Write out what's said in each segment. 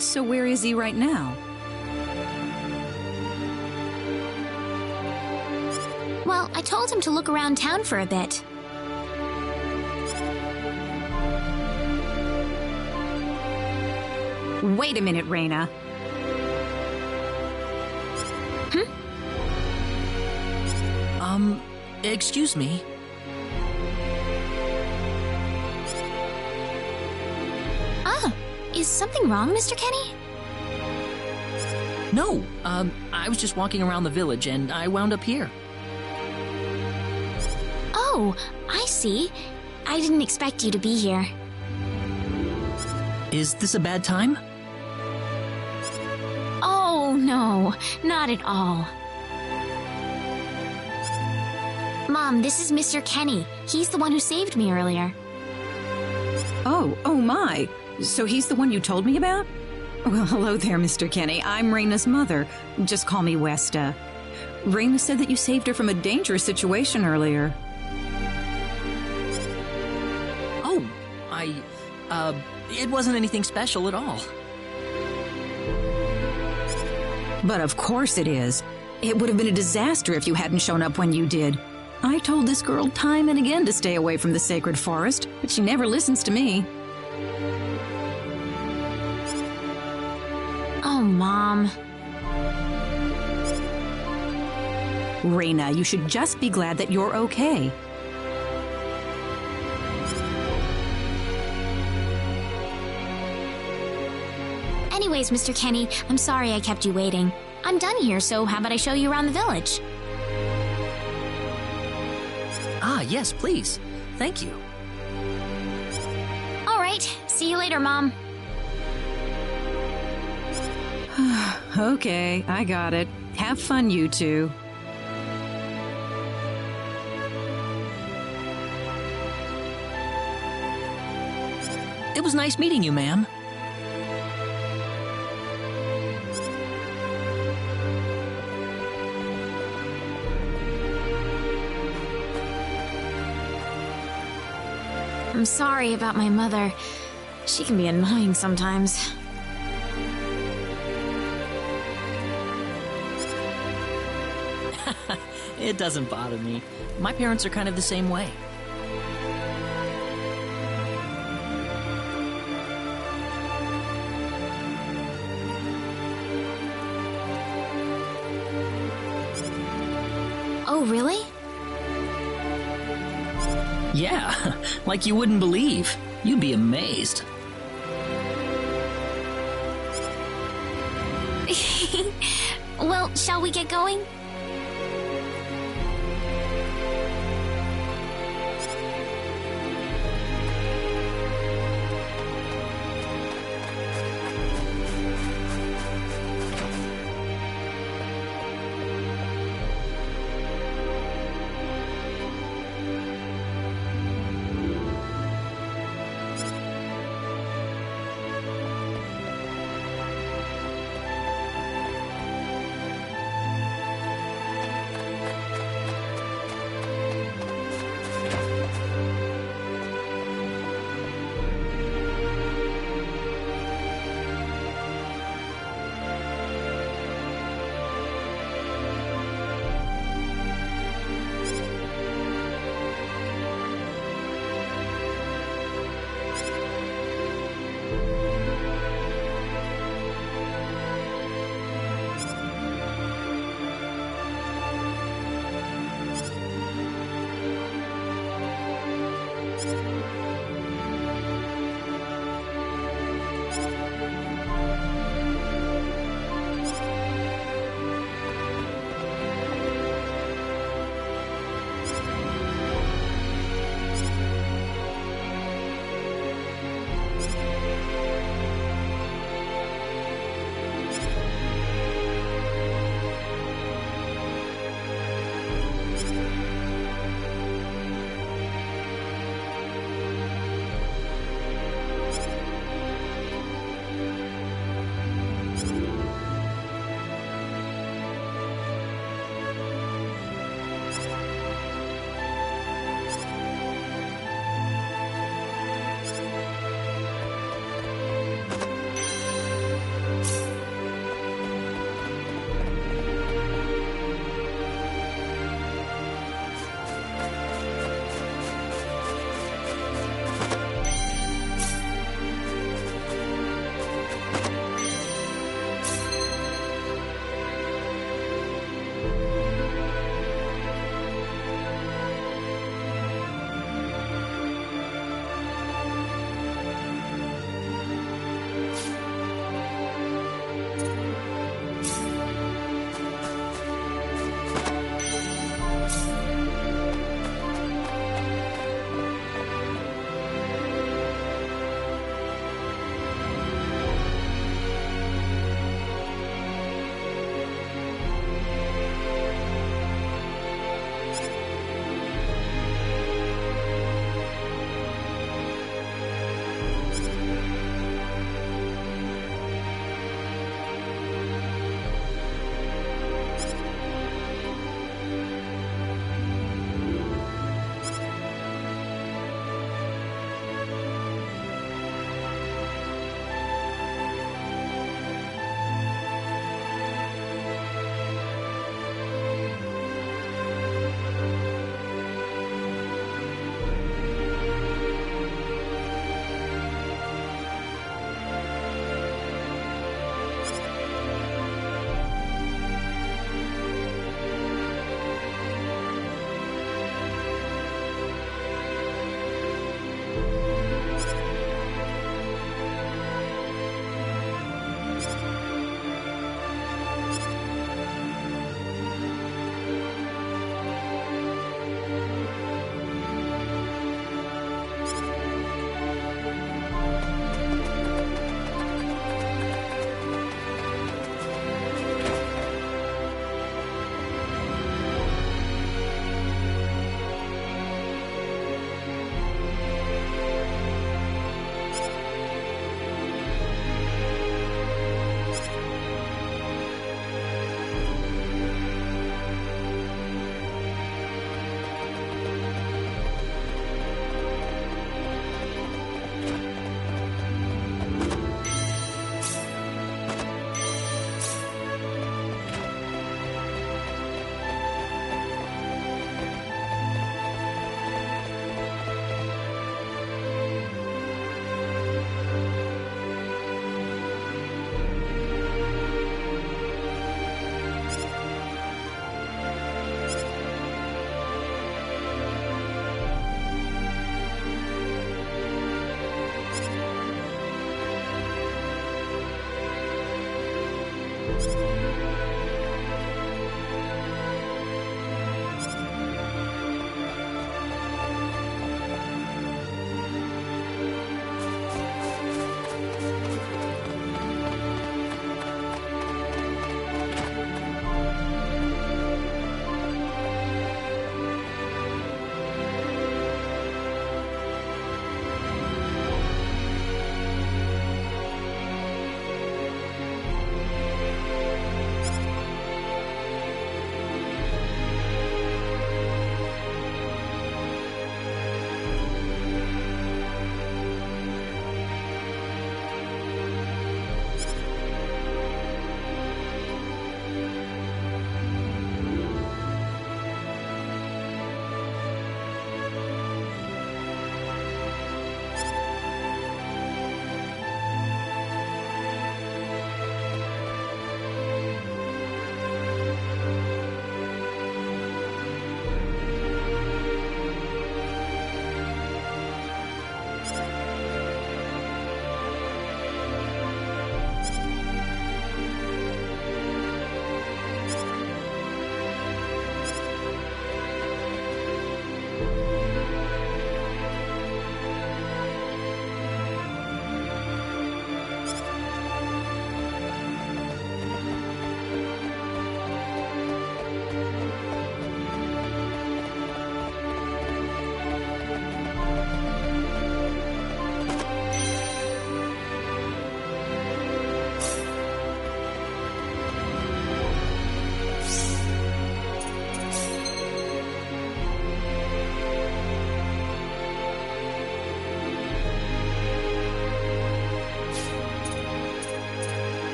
So where is he right now? Well, I told him to look around town for a bit. Wait a minute, Raina. Excuse me. Ah, is something wrong, Mr. Kenny? No, I was just walking around the village and I wound up here. Oh, I see. I didn't expect you to be here. Is this a bad time? Oh, no, not at all. Mom, this is Mr. Kenny. He's the one who saved me earlier. Oh my. So he's the one you told me about? Well, hello there, Mr. Kenny. I'm Raina's mother. Just call me Westa. Raina said that you saved her from a dangerous situation earlier. Oh, it wasn't anything special at all. But of course it is. It would have been a disaster if you hadn't shown up when you did. I told this girl time and again to stay away from the sacred forest, but she never listens to me. Oh, Mom. Raina, you should just be glad that you're okay. Anyways, Mr. Kenny, I'm sorry I kept you waiting. I'm done here, so how about I show you around the village? Ah, yes, please. Thank you. All right, see you later, Mom. Okay, I got it. Have fun, you two. It was nice meeting you, ma'am. I'm sorry about my mother. She can be annoying sometimes. It doesn't bother me. My parents are kind of the same way. Oh, really? Yeah, like you wouldn't believe. You'd be amazed. Well, shall we get going?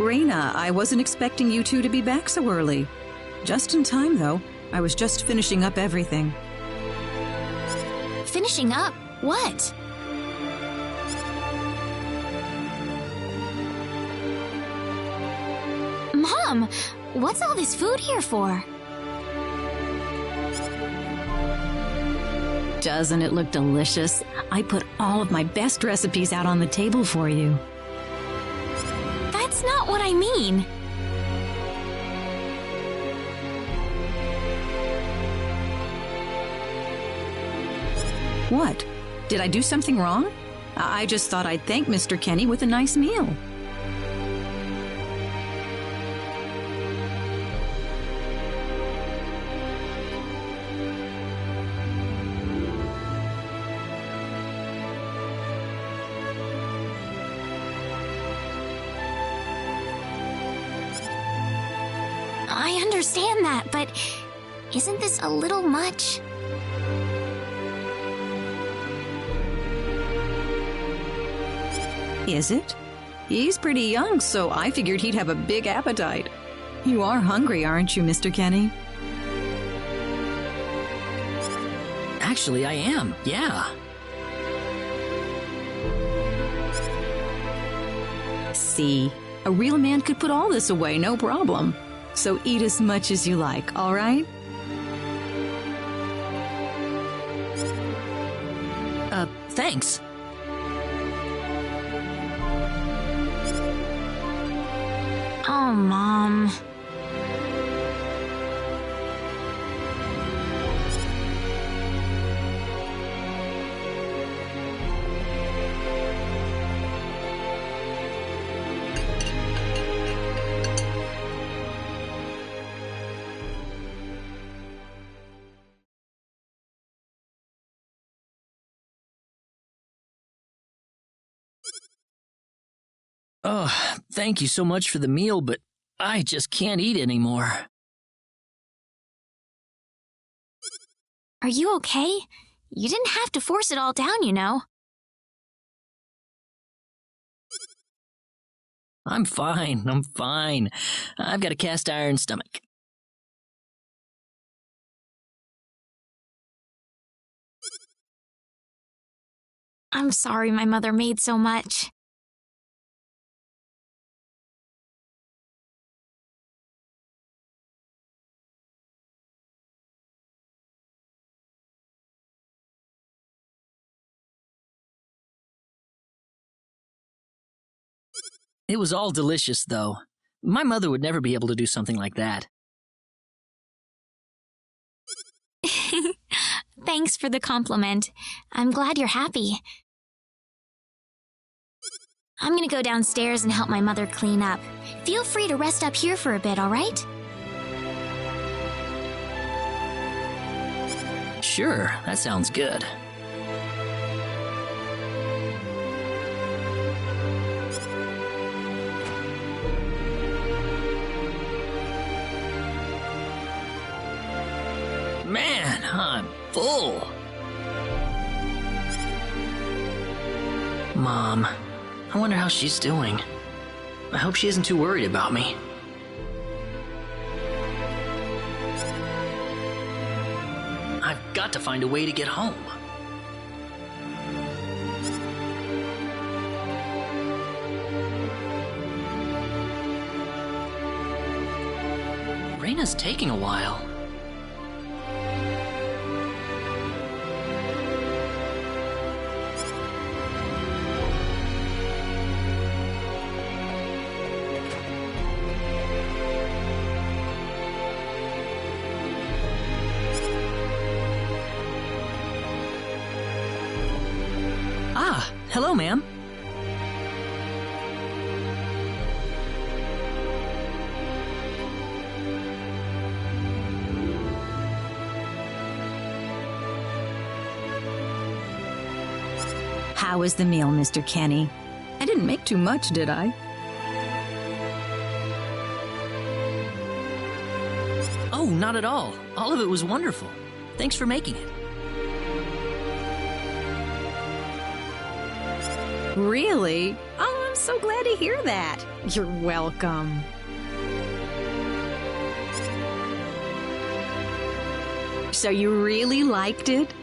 Raina, I wasn't expecting you two to be back so early. Just in time, though. I was just finishing up everything. Finishing up? What? Mom, what's all this food here for? Doesn't it look delicious? I put all of my best recipes out on the table for you. That's not what I mean. What? Did I do something wrong? I just thought I'd thank Mr. Kenny with a nice meal. I understand that, but isn't this a little much? Is it? He's pretty young, so I figured he'd have a big appetite. You are hungry, aren't you, Mr. Kenny? Actually, I am, yeah. See, a real man could put all this away, no problem. So eat as much as you like, all right? Thanks. Oh, Mom. Oh, thank you so much for the meal, but I just can't eat anymore. Are you okay? You didn't have to force it all down, you know. I'm fine. I've got a cast iron stomach. I'm sorry my mother made so much. It was all delicious, though. My mother would never be able to do something like that. Thanks for the compliment. I'm glad you're happy. I'm gonna go downstairs and help my mother clean up. Feel free to rest up here for a bit, all right? Sure, that sounds good. Man, I'm full. Mom, I wonder how she's doing. I hope she isn't too worried about me. I've got to find a way to get home. Raina's taking a while. Ah, hello, ma'am. How was the meal, Mr. Kenny? I didn't make too much, did I? Oh, not at all. All of it was wonderful. Thanks for making it. Really? Oh, I'm so glad to hear that. You're welcome. So you really liked it?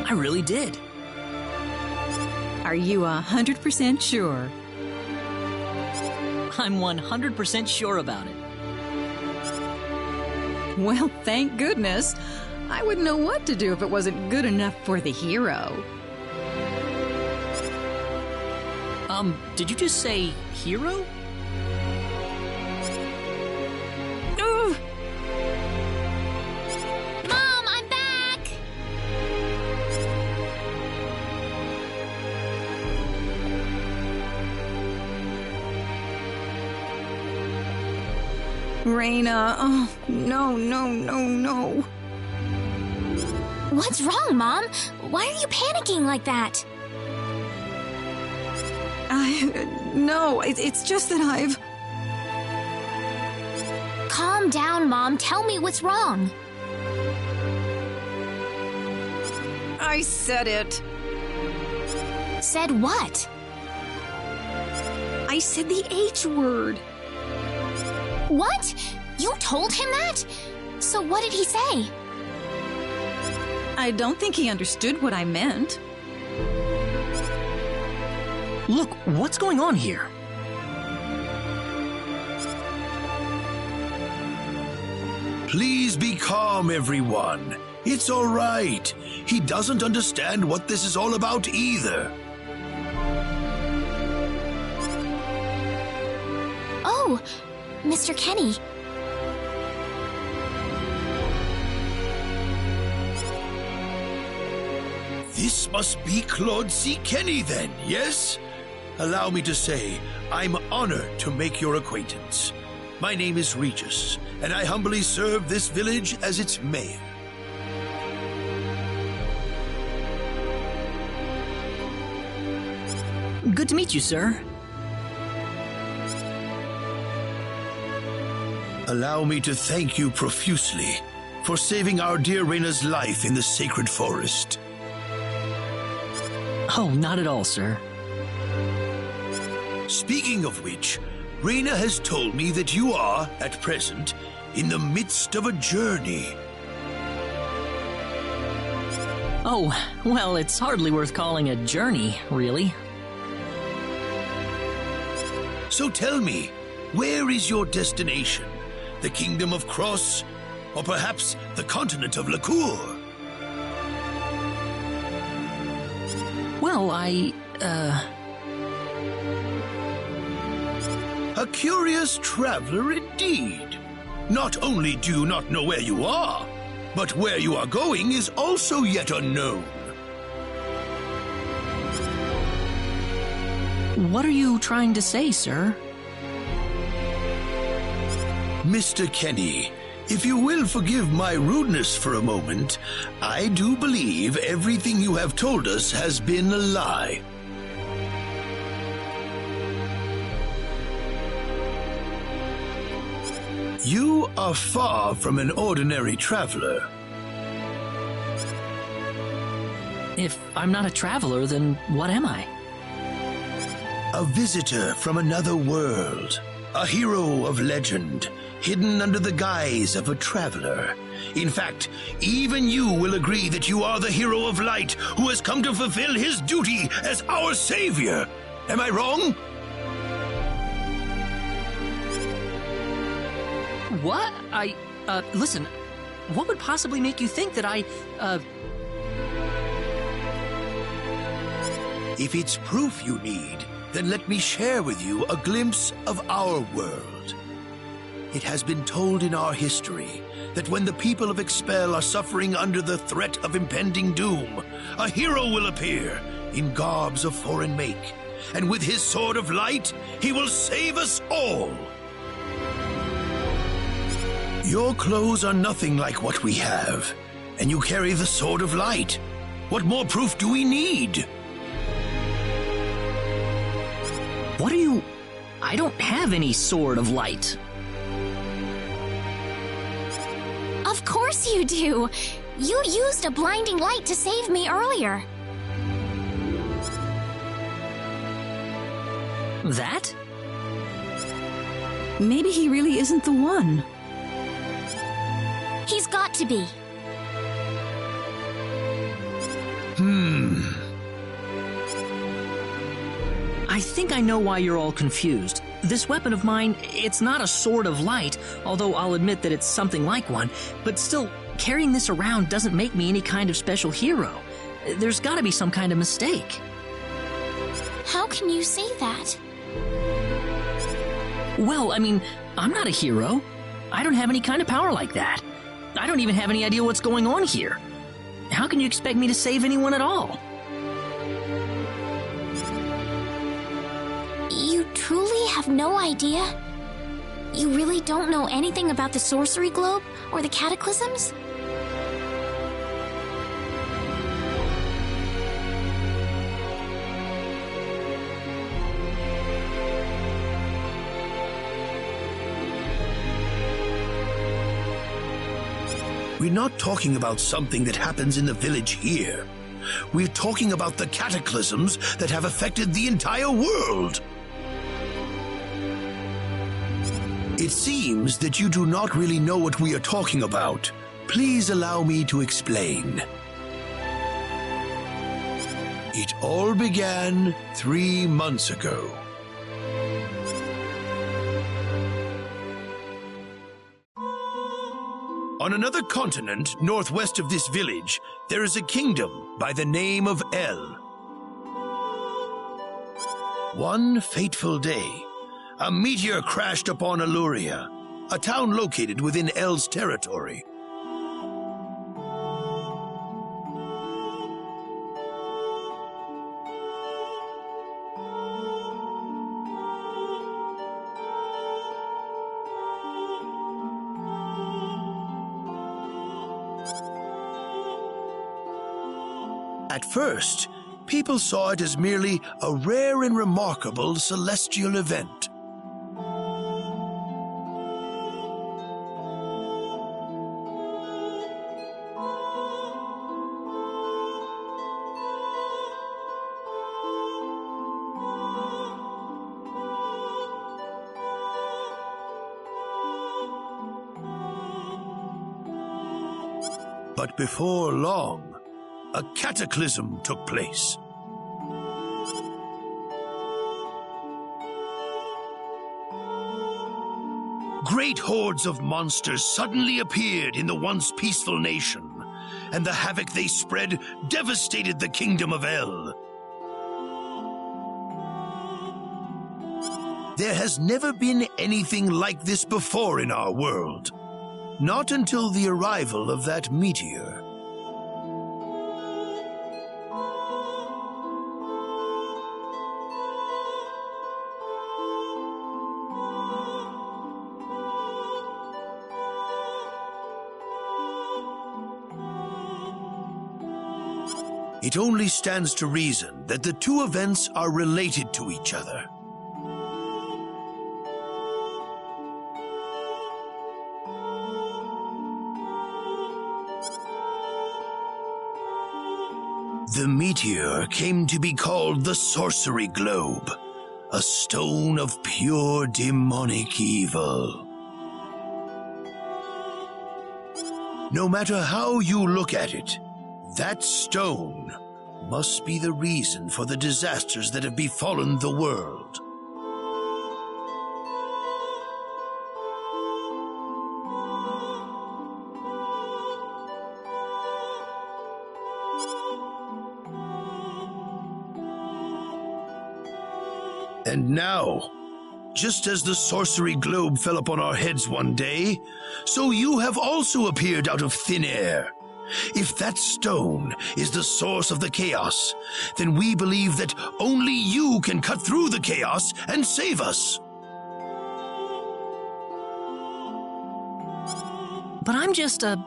I really did. Are you 100% sure? I'm 100% sure about it. Well, thank goodness. I wouldn't know what to do if it wasn't good enough for the hero. Did you just say hero? Ugh. Mom, I'm back! Raina, oh, no. What's wrong, Mom? Why are you panicking like that? No, it's just that I've... Calm down, Mom. Tell me what's wrong. I said it. Said what? I said the H word. What? You told him that? So what did he say? I don't think he understood what I meant. Look, what's going on here? Please be calm, everyone. It's all right. He doesn't understand what this is all about either. Oh, Mr. Kenny. This must be Claude C. Kenny then, yes? Allow me to say, I'm honored to make your acquaintance. My name is Regis, and I humbly serve this village as its mayor. Good to meet you, sir. Allow me to thank you profusely for saving our dear Raina's life in the sacred forest. Oh, not at all, sir. Speaking of which, Raina has told me that you are, at present, in the midst of a journey. Oh, well, it's hardly worth calling a journey, really. So tell me, where is your destination? The Kingdom of Cross? Or perhaps the continent of Lacour? Well, A curious traveler indeed. Not only do you not know where you are, but where you are going is also yet unknown. What are you trying to say, sir? Mr. Kenny, if you will forgive my rudeness for a moment, I do believe everything you have told us has been a lie. You are far from an ordinary traveler. If I'm not a traveler, then what am I? A visitor from another world. A hero of legend, hidden under the guise of a traveler. In fact, even you will agree that you are the hero of light who has come to fulfill his duty as our savior. Am I wrong? What? Listen, what would possibly make you think that If it's proof you need, then let me share with you a glimpse of our world. It has been told in our history that when the people of Expel are suffering under the threat of impending doom, a hero will appear in garbs of foreign make, and with his sword of light, he will save us all. Your clothes are nothing like what we have, and you carry the sword of light. What more proof do we need? What are you... I don't have any sword of light. Of course you do. You used a blinding light to save me earlier. That? Maybe he really isn't the one. He's got to be. I think I know why you're all confused. This weapon of mine, it's not a sword of light, although I'll admit that it's something like one, but still, carrying this around doesn't make me any kind of special hero. There's gotta be some kind of mistake. How can you say that? Well, I mean, I'm not a hero. I don't have any kind of power like that. I don't even have any idea what's going on here. How can you expect me to save anyone at all? You truly have no idea? You really don't know anything about the sorcery globe or the cataclysms? We're not talking about something that happens in the village here. We're talking about the cataclysms that have affected the entire world. It seems that you do not really know what we are talking about. Please allow me to explain. It all began 3 months ago. On another continent, northwest of this village, there is a kingdom by the name of El. One fateful day, a meteor crashed upon Aluria, a town located within El's territory. At first, people saw it as merely a rare and remarkable celestial event. But before long, a cataclysm took place. Great hordes of monsters suddenly appeared in the once peaceful nation, and the havoc they spread devastated the kingdom of El. There has never been anything like this before in our world. Not until the arrival of that meteor. It only stands to reason that the two events are related to each other. The meteor came to be called the Sorcery Globe, a stone of pure demonic evil. No matter how you look at it, that stone must be the reason for the disasters that have befallen the world. And now, just as the sorcery globe fell upon our heads one day, so you have also appeared out of thin air. If that stone is the source of the chaos, then we believe that only you can cut through the chaos and save us. But I'm just a...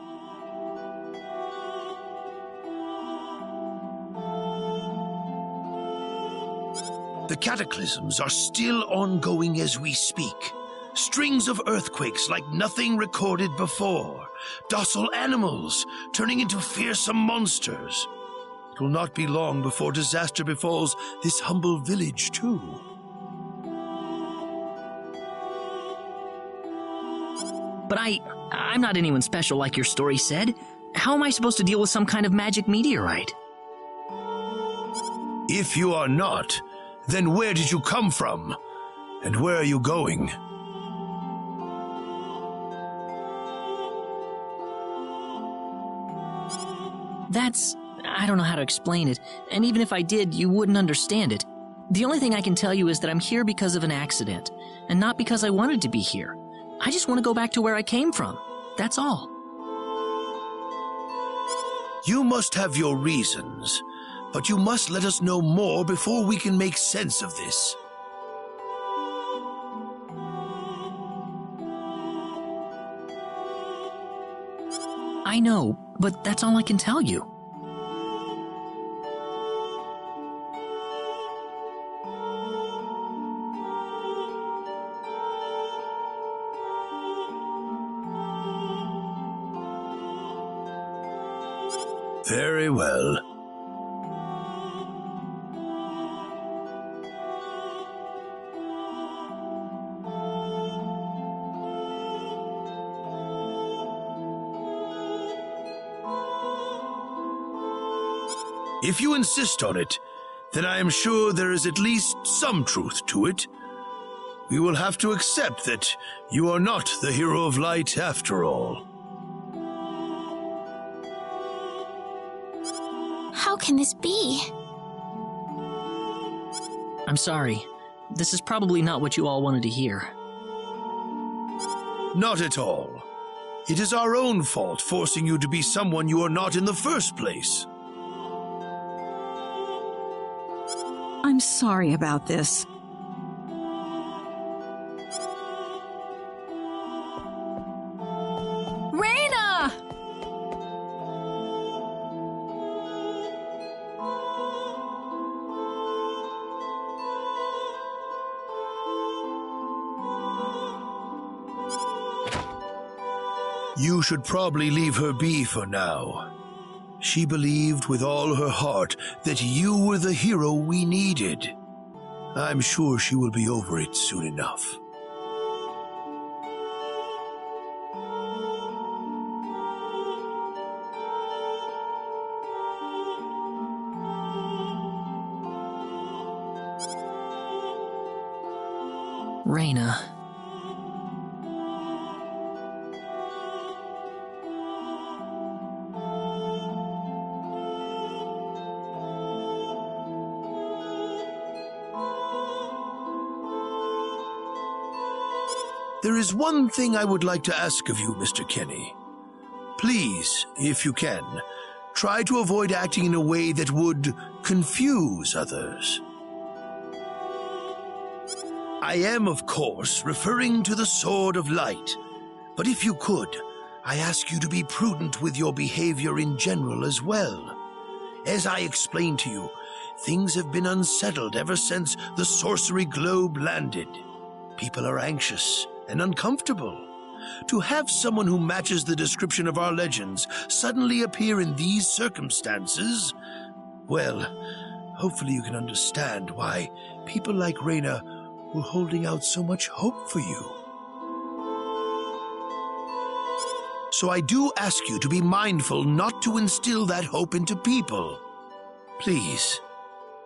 The cataclysms are still ongoing as we speak. Strings of earthquakes like nothing recorded before. Docile animals turning into fearsome monsters. It will not be long before disaster befalls this humble village, too. But I'm not anyone special like your story said. How am I supposed to deal with some kind of magic meteorite? If you are not, then where did you come from? And where are you going? I don't know how to explain it, and even if I did, you wouldn't understand it. The only thing I can tell you is that I'm here because of an accident, and not because I wanted to be here. I just want to go back to where I came from. That's all. You must have your reasons, but you must let us know more before we can make sense of this. I know, but that's all I can tell you. Very well. If you insist on it, then I am sure there is at least some truth to it. We will have to accept that you are not the hero of light after all. How can this be? I'm sorry. This is probably not what you all wanted to hear. Not at all. It is our own fault forcing you to be someone you are not in the first place. I'm sorry about this. Reina! You should probably leave her be for now. She believed with all her heart that you were the hero we needed. I'm sure she will be over it soon enough. Reina. There is one thing I would like to ask of you, Mr. Kenny. Please, if you can, try to avoid acting in a way that would confuse others. I am, of course, referring to the Sword of Light, but if you could, I ask you to be prudent with your behavior in general as well. As I explained to you, things have been unsettled ever since the sorcery globe landed. People are anxious and uncomfortable. To have someone who matches the description of our legends suddenly appear in these circumstances, well, hopefully you can understand why people like Reina were holding out so much hope for you. So I do ask you to be mindful not to instill that hope into people. Please,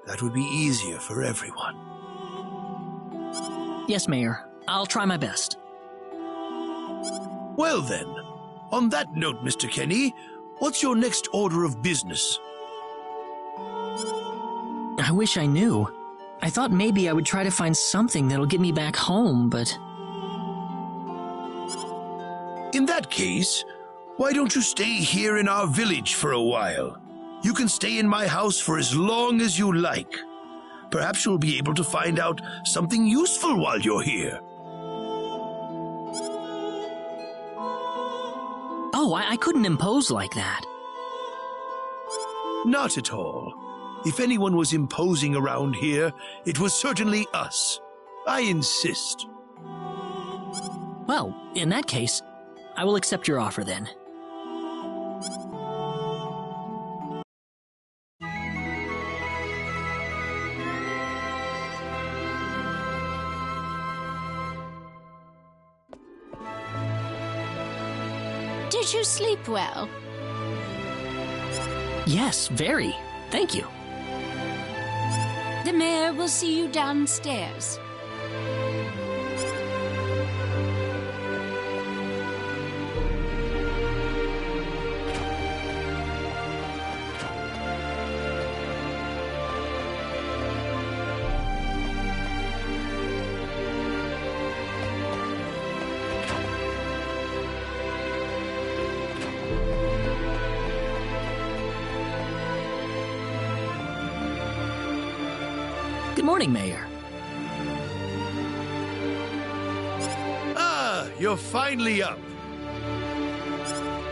that would be easier for everyone. Yes, Mayor. I'll try my best. Well then, on that note, Mr. Kenny, what's your next order of business? I wish I knew. I thought maybe I would try to find something that'll get me back home, but... In that case, why don't you stay here in our village for a while? You can stay in my house for as long as you like. Perhaps you'll be able to find out something useful while you're here. Oh, I couldn't impose like that. Not at all. If anyone was imposing around here, it was certainly us. I insist. Well, in that case, I will accept your offer then. Did you sleep well? Yes, very. Thank you. The mayor will see you downstairs. Good morning, Mayor. Ah, you're finally up.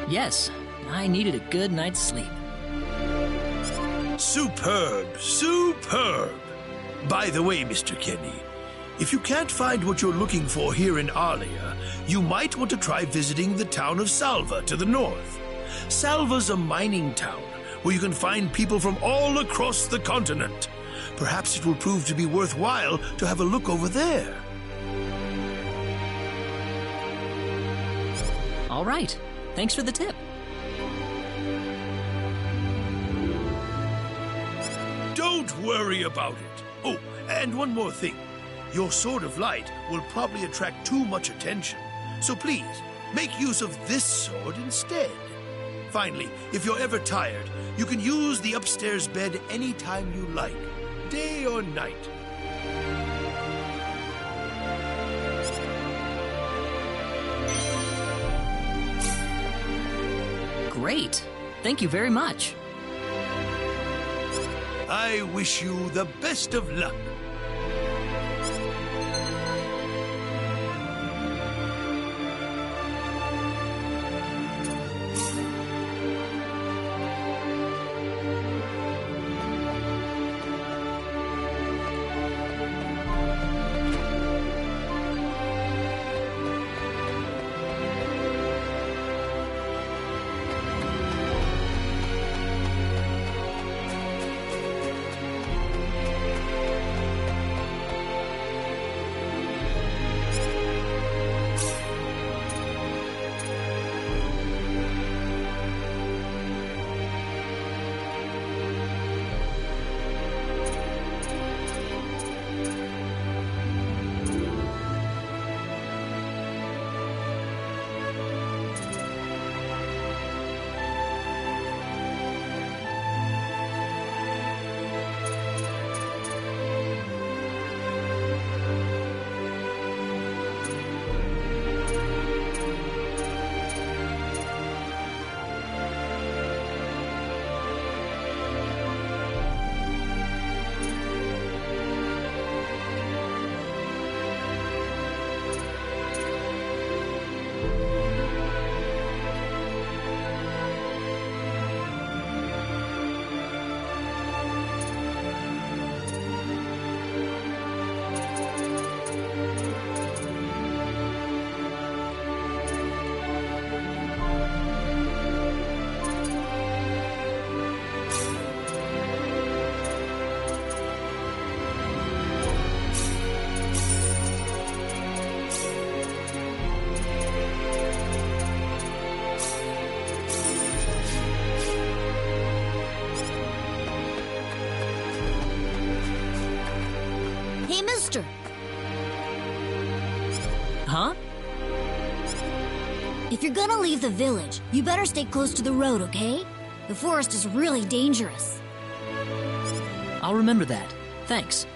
Yes, I needed a good night's sleep. Superb, superb. By the way, Mr. Kenny, if you can't find what you're looking for here in Arlia, you might want to try visiting the town of Salva to the north. Salva's a mining town where you can find people from all across the continent. Perhaps it will prove to be worthwhile to have a look over there. All right. Thanks for the tip. Don't worry about it. Oh, and one more thing. Your sword of light will probably attract too much attention. So please, make use of this sword instead. Finally, if you're ever tired, you can use the upstairs bed anytime you like. Day or night. Great. Thank you very much. I wish you the best of luck. Hey, mister. Huh? If you're gonna leave the village, you better stay close to the road, okay? The forest is really dangerous. I'll remember that. Thanks.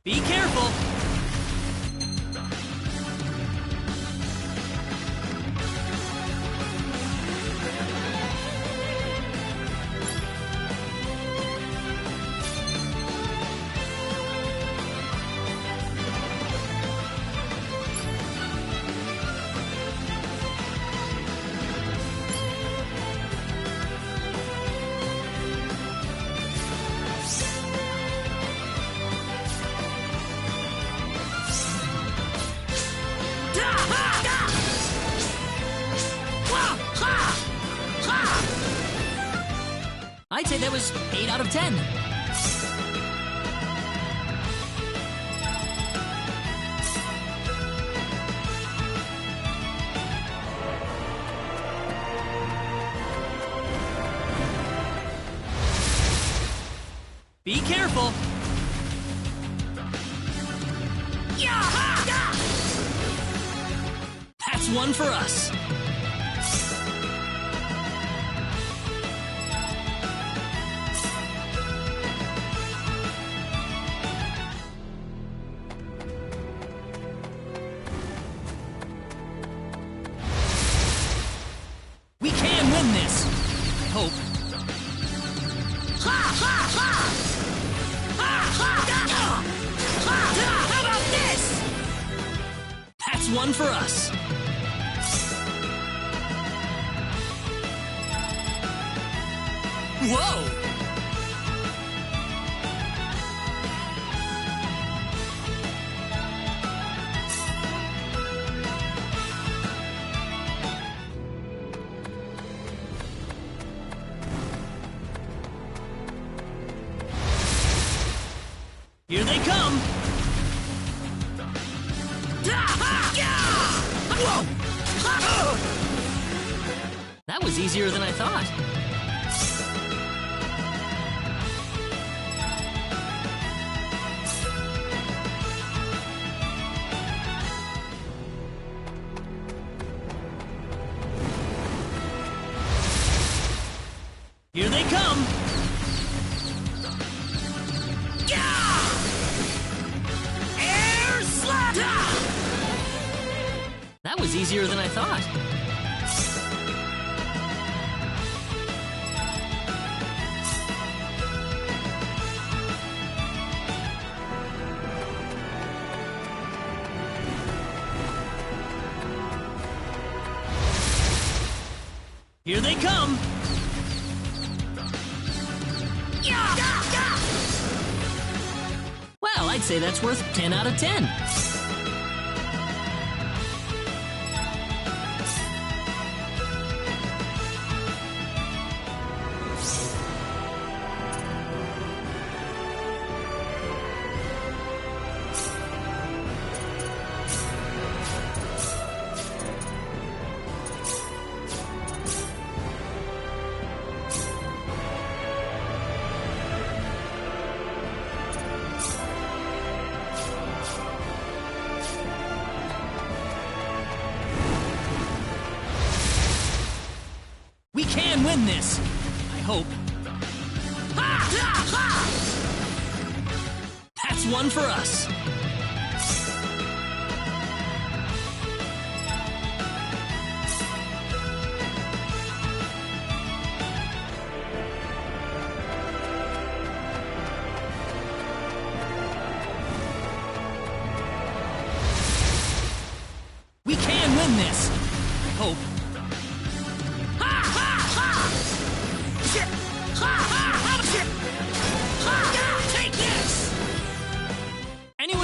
Be careful! I'd say that was 8 out of 10. Be careful! That's one for us. We can win this. I hope. How about this? That's one for us. Whoa! Here they come! Whoa! That was easier than I thought. Here they come! Air slap! That was easier than I thought. Here they come! Well, I'd say that's worth 10 out of 10. We can win this. I hope. That's one for us. We can win this. I hope. Take this! Anyone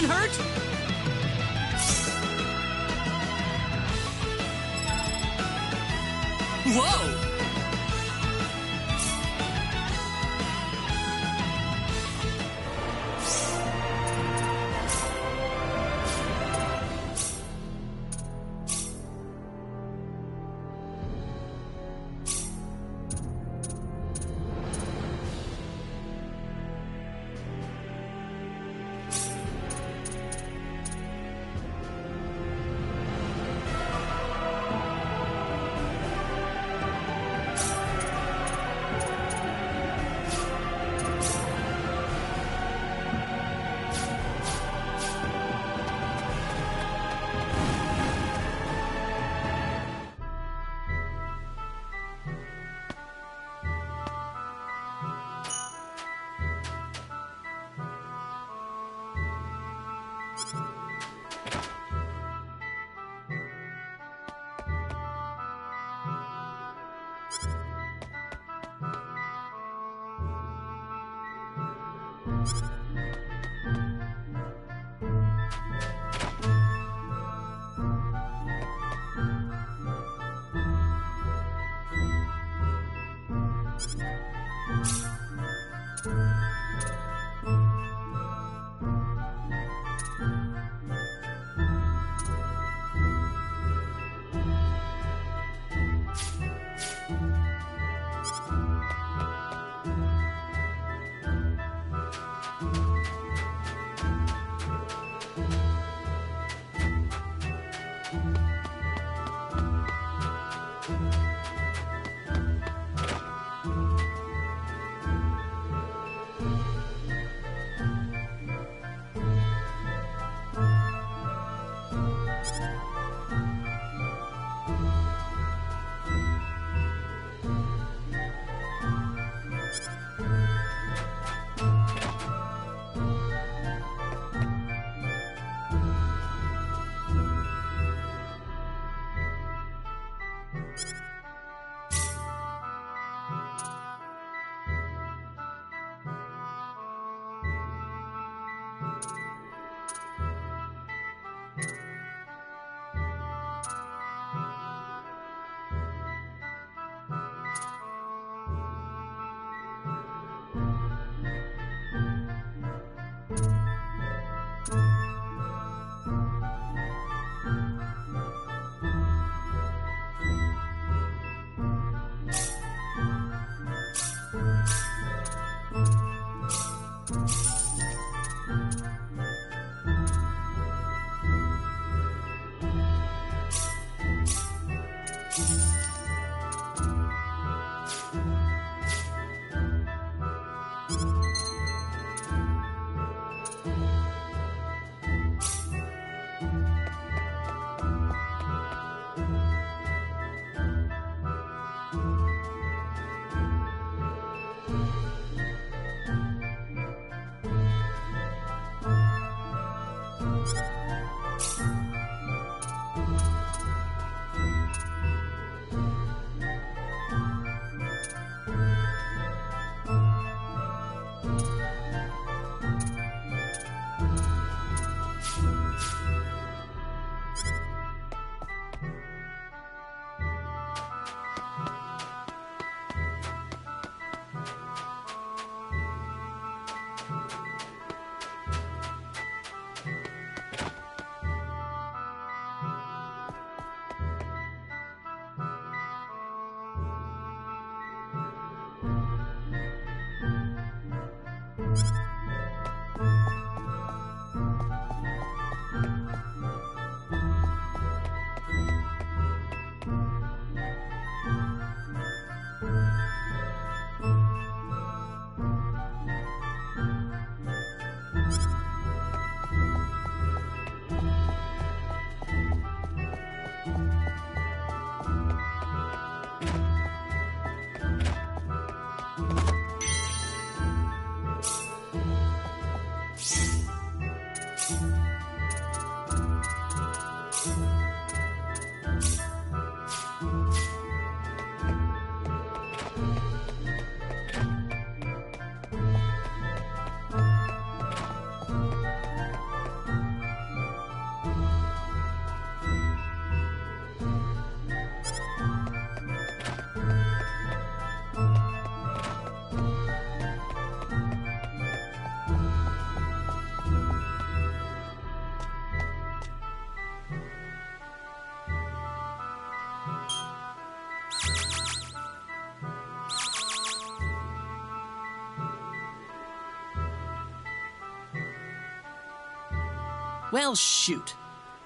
Well, shoot.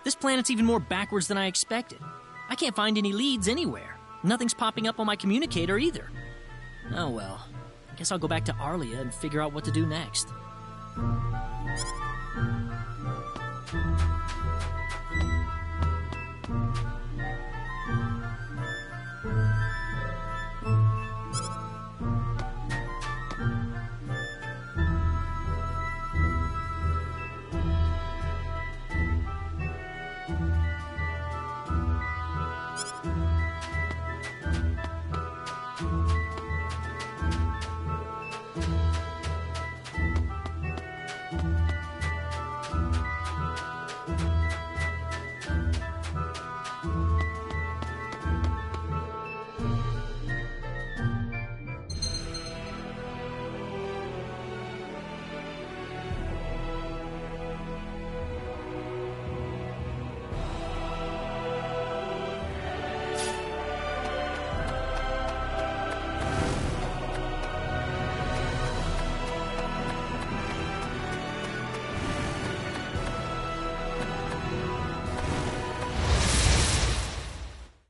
This planet's even more backwards than I expected. I can't find any leads anywhere. Nothing's popping up on my communicator either. Oh well. I guess I'll go back to Arlia and figure out what to do next.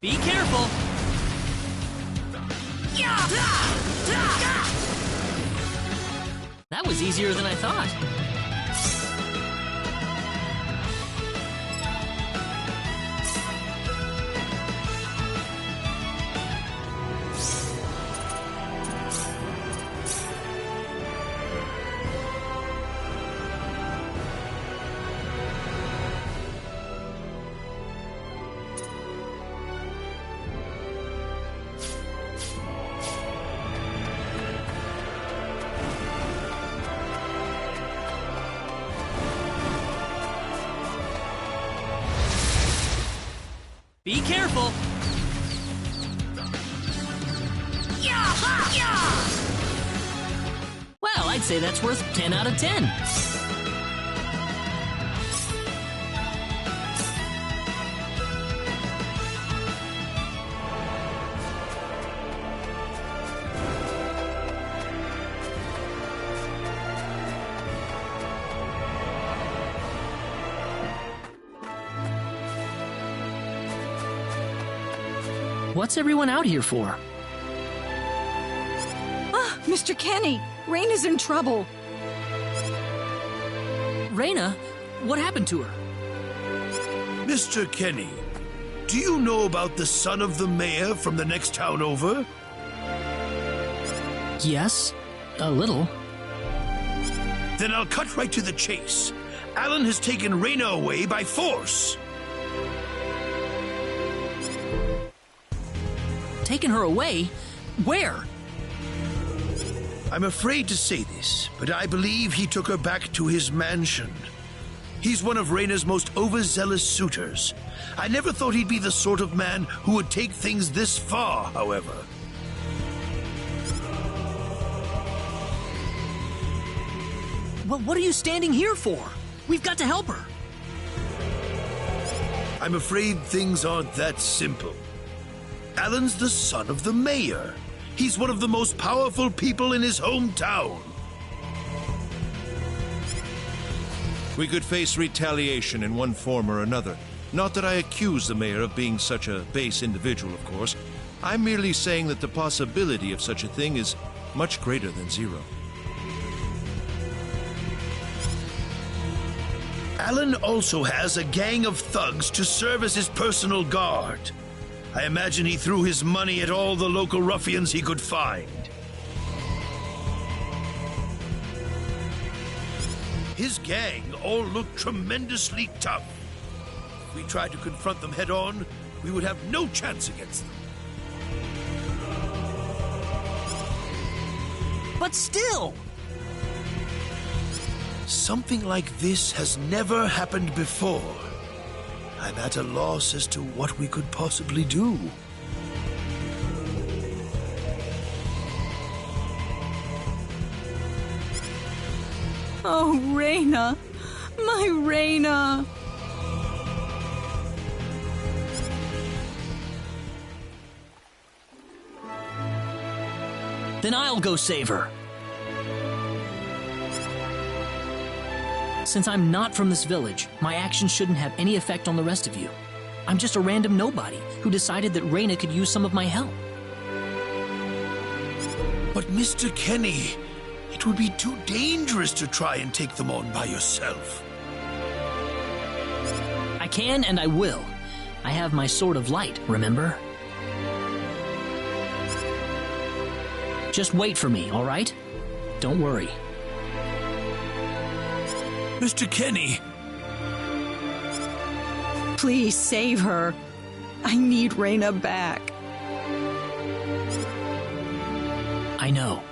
Be careful! That was easier than I thought. Be careful! Well, I'd say that's worth 10 out of 10. What's everyone out here for? Ah, Mr. Kenny, Raina's in trouble. Raina? What happened to her? Mr. Kenny, do you know about the son of the mayor from the next town over? Yes, a little. Then I'll cut right to the chase. Alan has taken Raina away by force. Taken her away? Where? I'm afraid to say this, but I believe he took her back to his mansion. He's one of Raina's most overzealous suitors. I never thought he'd be the sort of man who would take things this far, however. Well, what are you standing here for? We've got to help her. I'm afraid things aren't that simple. Alan's the son of the mayor. He's one of the most powerful people in his hometown. We could face retaliation in one form or another. Not that I accuse the mayor of being such a base individual, of course. I'm merely saying that the possibility of such a thing is much greater than zero. Alan also has a gang of thugs to serve as his personal guard. I imagine he threw his money at all the local ruffians he could find. His gang all look tremendously tough. If we tried to confront them head-on, we would have no chance against them. But still! Something like this has never happened before. I'm at a loss as to what we could possibly do. Oh, Raina. My Raina. Then I'll go save her. Since I'm not from this village, my actions shouldn't have any effect on the rest of you. I'm just a random nobody who decided that Raina could use some of my help. But Mr. Kenny, it would be too dangerous to try and take them on by yourself. I can and I will. I have my sword of light, remember? Just wait for me, all right? Don't worry. Mr. Kenny! Please save her. I need Raina back. I know.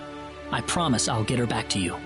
I promise I'll get her back to you.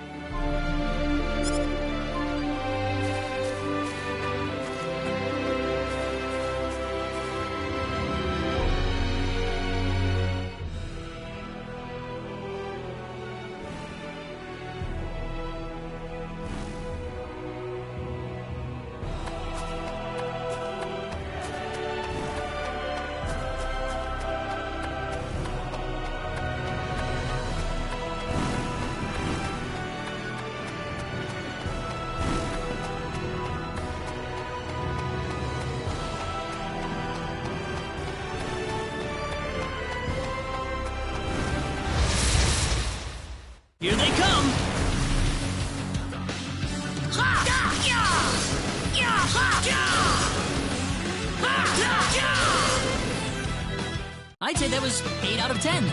I'd say that was 8 out of 10.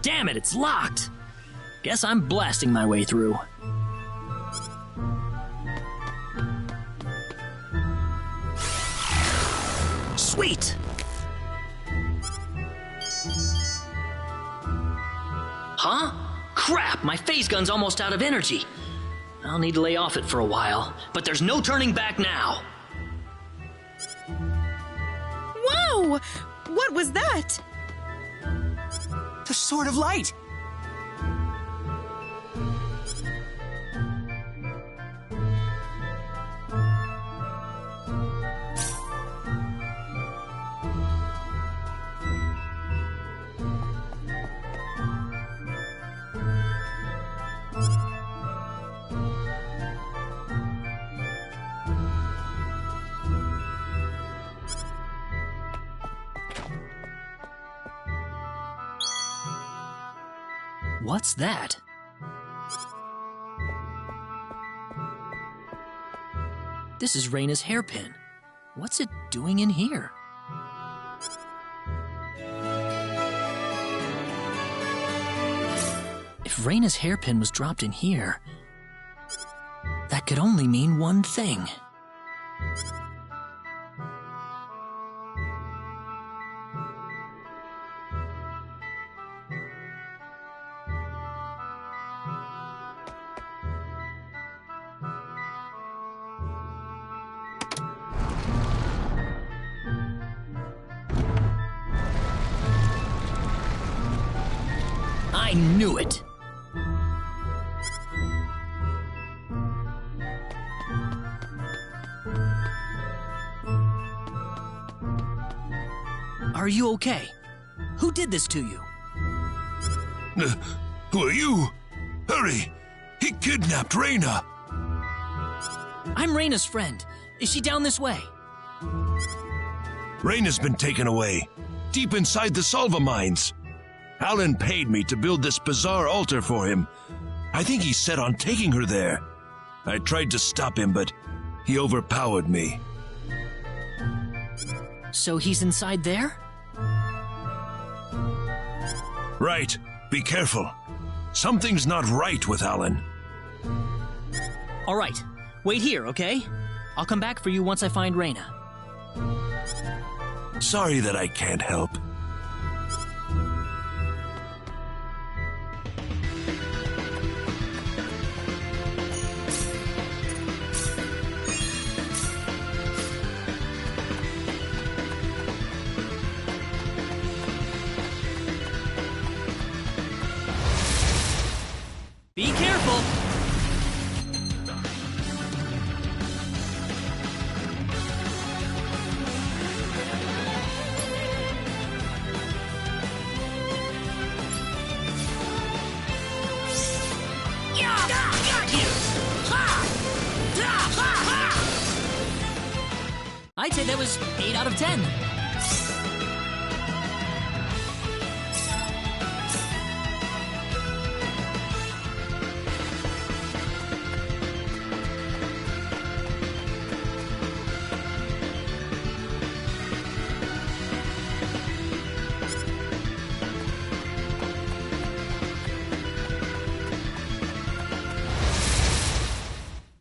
Damn it, it's locked. Guess I'm blasting my way through. Sweet! Huh? Crap, my phase gun's almost out of energy. I'll need to lay off it for a while, but there's no turning back now. Whoa! What was that? The Sword of Light! What's that? This is Reyna's hairpin. What's it doing in here? If Reyna's hairpin was dropped in here, that could only mean one thing. I knew it! Are you okay? Who did this to you? Who are you? Hurry! He kidnapped Reyna! I'm Reyna's friend. Is she down this way? Reyna's been taken away, deep inside the Salva mines. Alan paid me to build this bizarre altar for him. I think he's set on taking her there. I tried to stop him, but he overpowered me. So he's inside there? Right. Be careful. Something's not right with Alan. All right. Wait here, okay? I'll come back for you once I find Reyna. Sorry that I can't help. Be careful! I'd say that was 8 out of 10.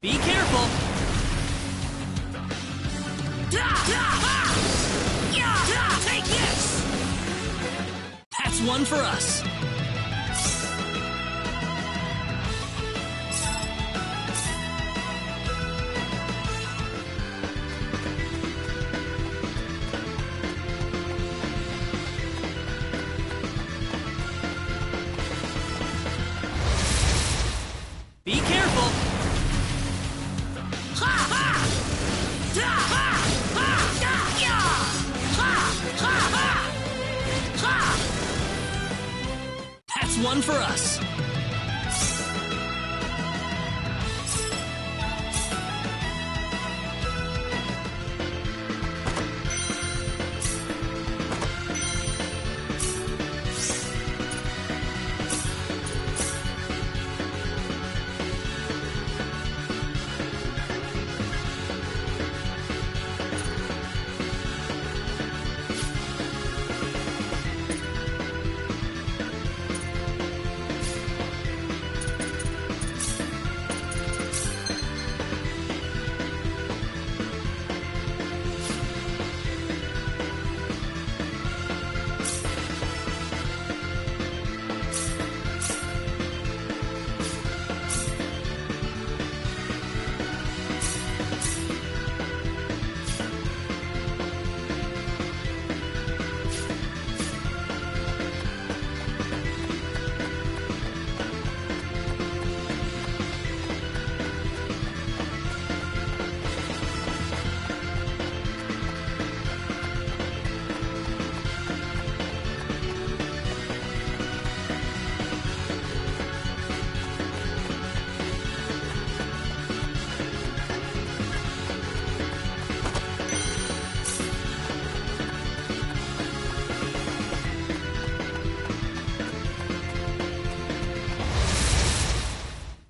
Be careful! Take this! That's one for us. Be careful! Ha ha! Da ha! Ha! Da ya! Ha! Ha ha! Ha! That's one for us.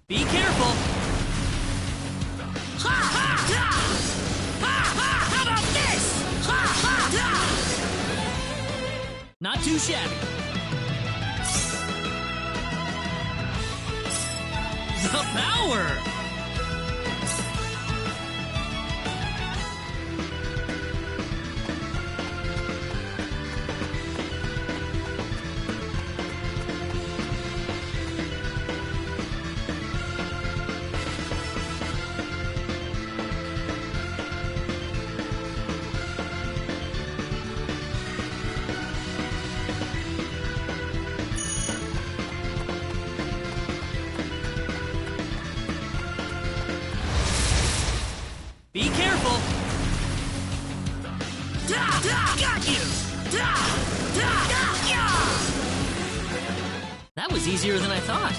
Be careful! Ha ha! Da! Ha ha! How about this? Ha ha! Da! Not too shabby. The power! Be careful! Da! Da! Got you! Da! Da! Da! Ya! That was easier than I thought.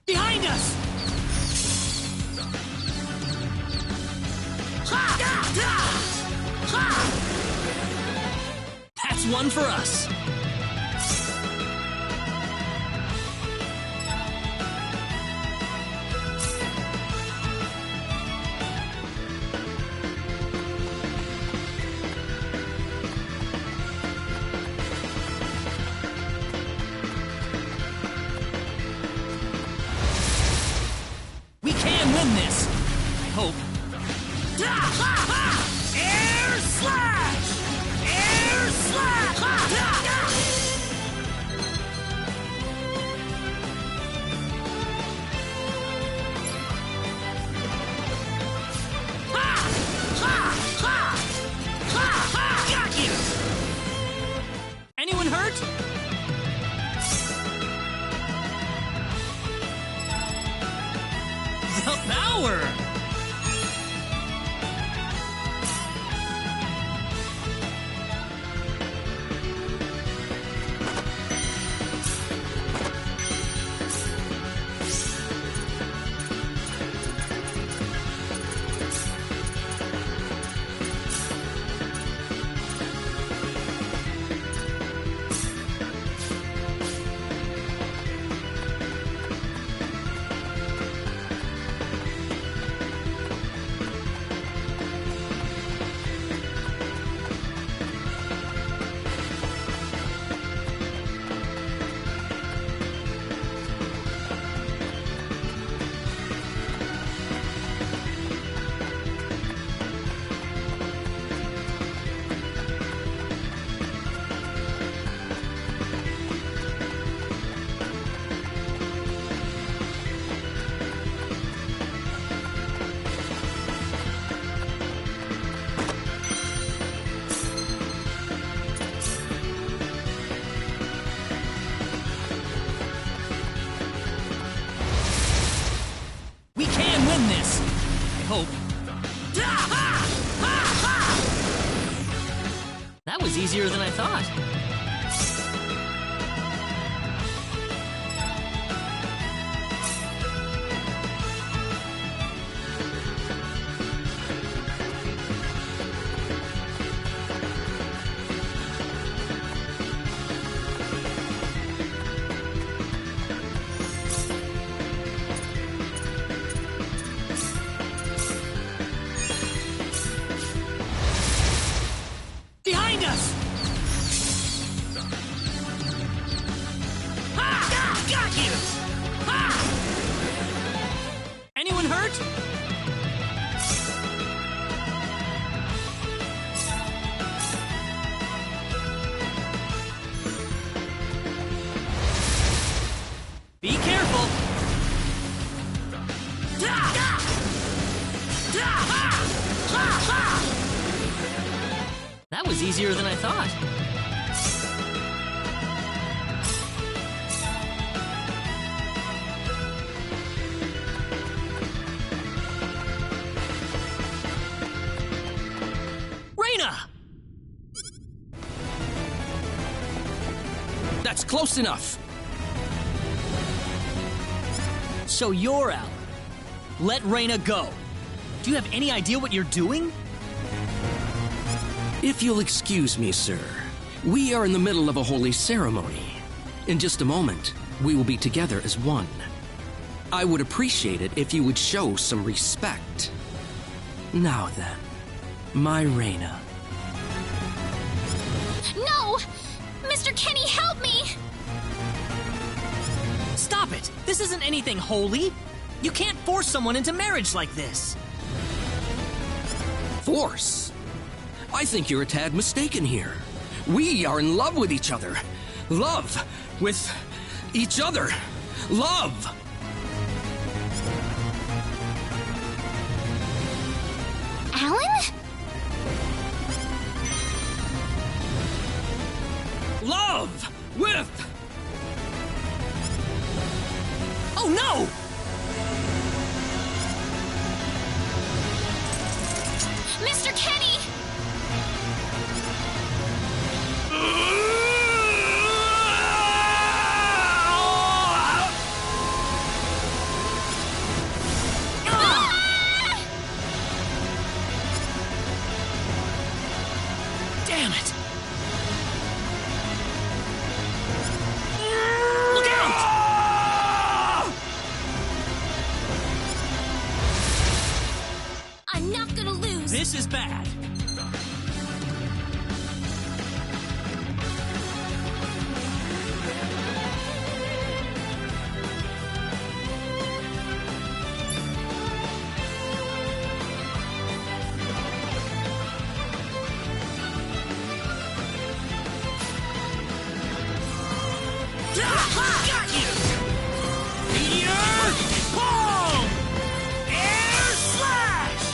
Behind us! Ha! Da! Da! Ha! That's one for us. We can win this. I hope. Da! Ha! Ha! Air slash! Air slash! Ha! Da! Da! was easier than I thought. Behind us! Ha! Got you! Ha! Anyone hurt? Be careful! That was easier than I thought. Reina! That's close enough. So you're out. Let Reina go. Do you have any idea what you're doing? If you'll excuse me, sir, we are in the middle of a holy ceremony. In just a moment, we will be together as one. I would appreciate it if you would show some respect. Now then, my Reina. No! Mr. Kenny, help me! Stop it! This isn't anything holy. You can't force someone into marriage like this. Force? I think you're a tad mistaken here. We are in love with each other. Love with each other. Love! Alan? Love with... Oh no! Mr. Kenny! Damn it! Look out! I'm not gonna lose! This is bad. Got you! Meteor! Boom! Air slash!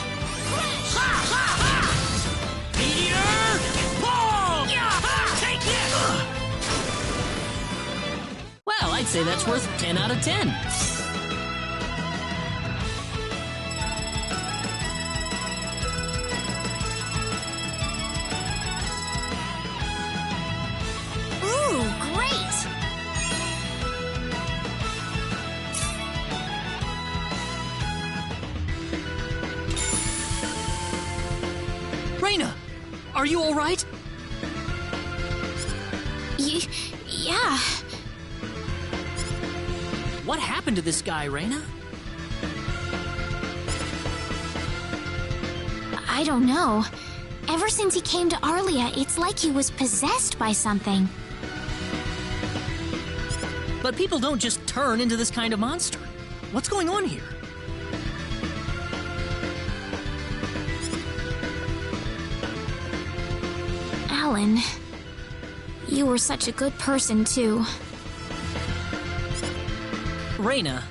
Ha ha ha! Meteor! Boom! Take this! Well, I'd say that's worth 10 out of 10. Ooh, great! Reina, are you all right? Yeah. What happened to this guy, Reina? I don't know. Ever since he came to Arlia, it's like he was possessed by something. But people don't just turn into this kind of monster. What's going on here? Alan, you were such a good person, too. Reina,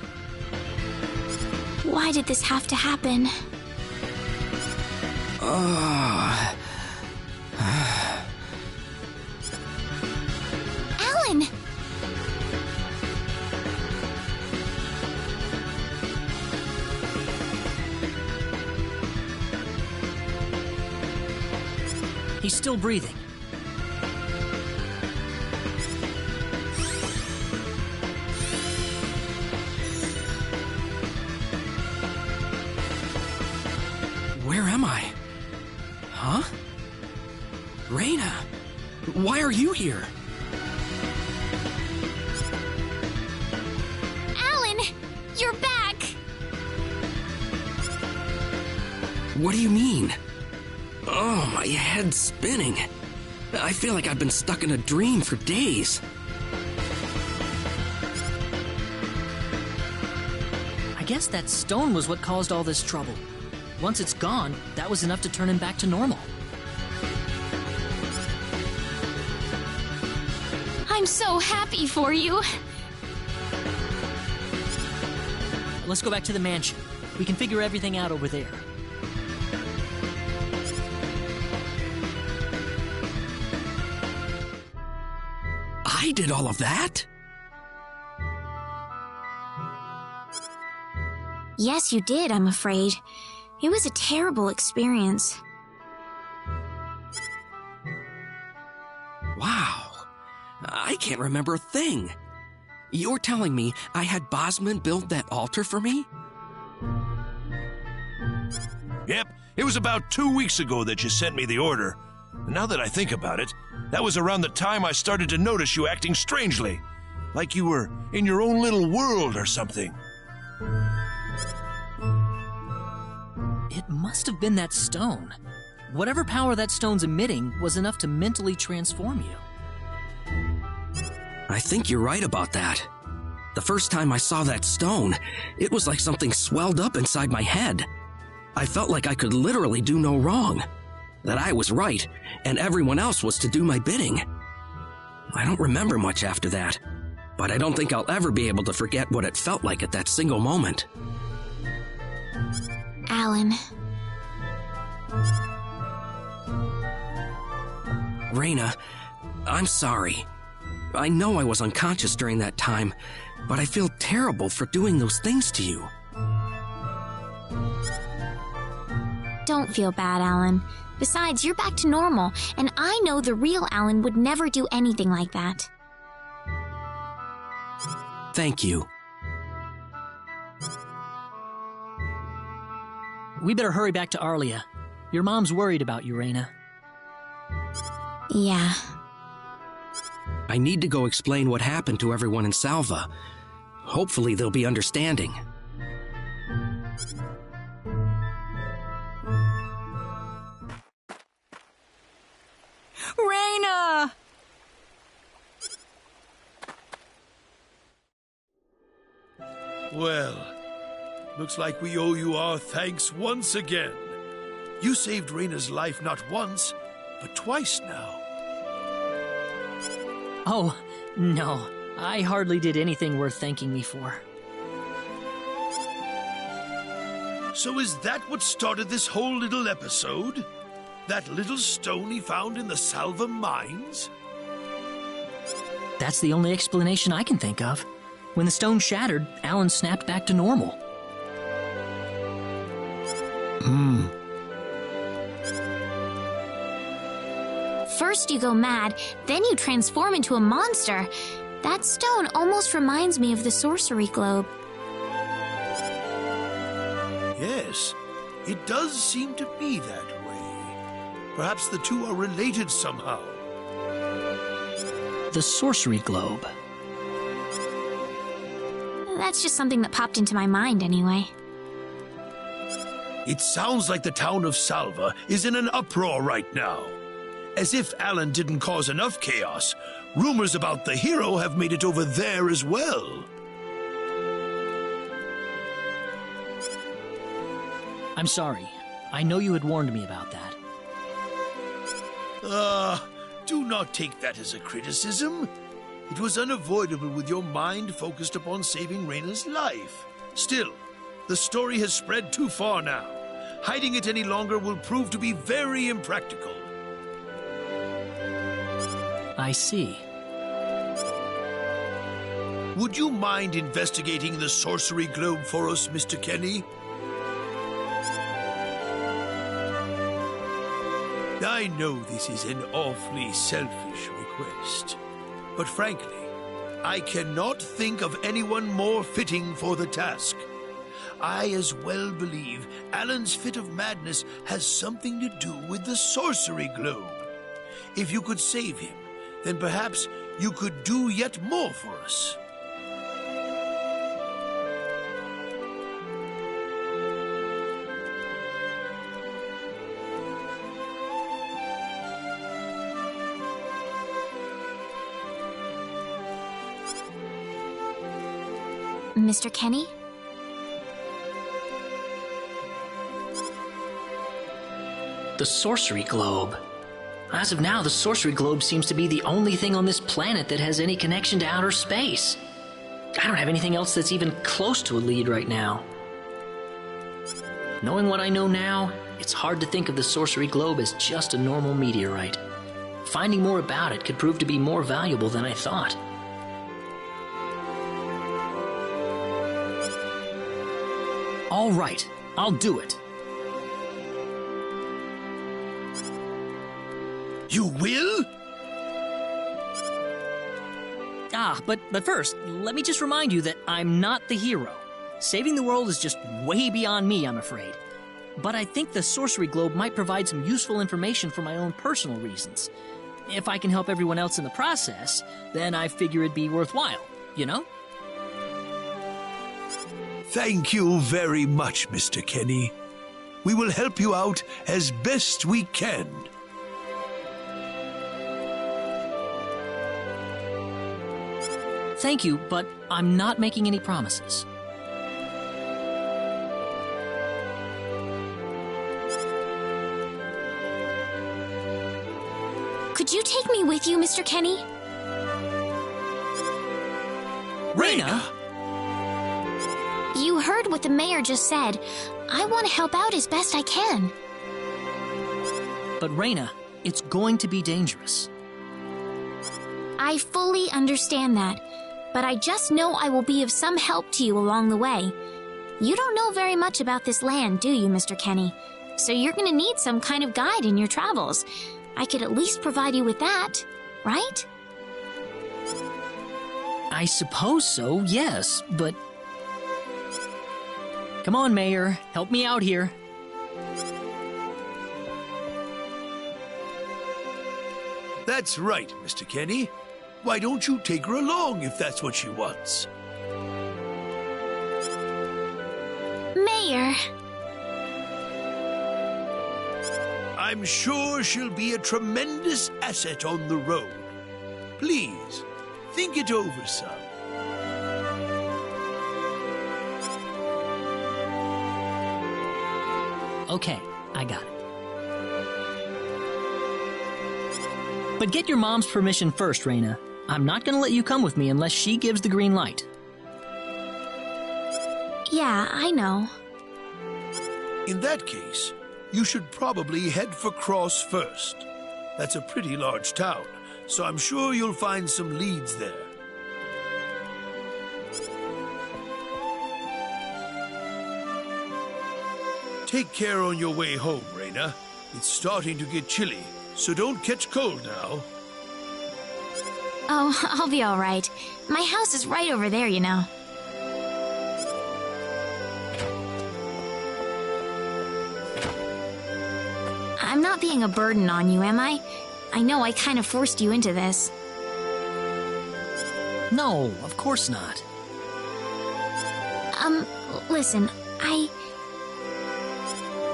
Why did this have to happen? Alan! he's still breathing. Huh? Reina, why are you here? Alan, you're back! What do you mean? Oh, my head's spinning. I feel like I've been stuck in a dream for days. I guess that stone was what caused all this trouble. Once it's gone, that was enough to turn him back to normal. I'm so happy for you. Let's go back to the mansion. We can figure everything out over there. I did all of that? Yes, you did, I'm afraid. It was a terrible experience. Wow. I can't remember a thing. You're telling me I had Bosman build that altar for me? Yep, it was about 2 weeks ago that you sent me the order. Now that I think about it, that was around the time I started to notice you acting strangely. Like you were in your own little world or something. It must have been that stone. Whatever power that stone's emitting was enough to mentally transform you. I think you're right about that. The first time I saw that stone, it was like something swelled up inside my head. I felt like I could literally do no wrong. That I was right, and everyone else was to do my bidding. I don't remember much after that, but I don't think I'll ever be able to forget what it felt like at that single moment. Alan. Reina, I'm sorry. I know I was unconscious during that time, but I feel terrible for doing those things to you. Don't feel bad, Alan. Besides, you're back to normal, and I know the real Alan would never do anything like that. Thank you. We better hurry back to Arlia. Your mom's worried about you, Reina. Yeah. I need to go explain what happened to everyone in Salva. Hopefully they'll be understanding. Reina! Well, looks like we owe you our thanks once again. You saved Reina's life not once, but twice now. Oh, no. I hardly did anything worth thanking me for. So is that what started this whole little episode? That little stone he found in the Salva mines? That's the only explanation I can think of. When the stone shattered, Alan snapped back to normal. First you go mad, then you transform into a monster. That stone almost reminds me of the sorcery globe. Yes, it does seem to be that way. Perhaps the two are related somehow. The sorcery globe. That's just something that popped into my mind anyway. It sounds like the town of Salva is in an uproar right now. As if Alan didn't cause enough chaos, rumors about the hero have made it over there as well. I'm sorry. I know you had warned me about that. Do not take that as a criticism. It was unavoidable with your mind focused upon saving Reina's life. Still, the story has spread too far now. Hiding it any longer will prove to be very impractical. I see. Would you mind investigating the sorcery globe for us, Mr. Kenny? I know this is an awfully selfish request, but frankly, I cannot think of anyone more fitting for the task. I as well believe Alan's fit of madness has something to do with the sorcery globe. If you could save him, then perhaps you could do yet more for us. Mr. Kenny? The sorcery globe. As of now, the sorcery globe seems to be the only thing on this planet that has any connection to outer space. I don't have anything else that's even close to a lead right now. Knowing what I know now, it's hard to think of the sorcery globe as just a normal meteorite. Finding more about it could prove to be more valuable than I thought. All right, I'll do it. You will? But first, let me just remind you that I'm not the hero. Saving the world is just way beyond me, I'm afraid. But I think the sorcery globe might provide some useful information for my own personal reasons. If I can help everyone else in the process, then I figure it'd be worthwhile, you know? Thank you very much, Mr. Kenny. We will help you out as best we can. Thank you, but I'm not making any promises. Could you take me with you, Mr. Kenny? Reyna! You heard what the mayor just said. I want to help out as best I can. But Reyna, it's going to be dangerous. I fully understand that, but I just know I will be of some help to you along the way. You don't know very much about this land, do you, Mr. Kenny? So you're going to need some kind of guide in your travels. I could at least provide you with that, right? I suppose so, yes, but... Come on, Mayor, help me out here. That's right, Mr. Kenny. Why don't you take her along if that's what she wants? Mayor. I'm sure she'll be a tremendous asset on the road. Please, think it over, son. Okay, I got it. But get your mom's permission first, Reyna. I'm not gonna let you come with me unless she gives the green light. Yeah, I know. In that case, you should probably head for Cross first. That's a pretty large town, so I'm sure you'll find some leads there. Take care on your way home, Reyna. It's starting to get chilly, so don't catch cold now. Oh, I'll be all right. My house is right over there, you know. I'm not being a burden on you, am I? I know I kind of forced you into this. No, of course not. Listen,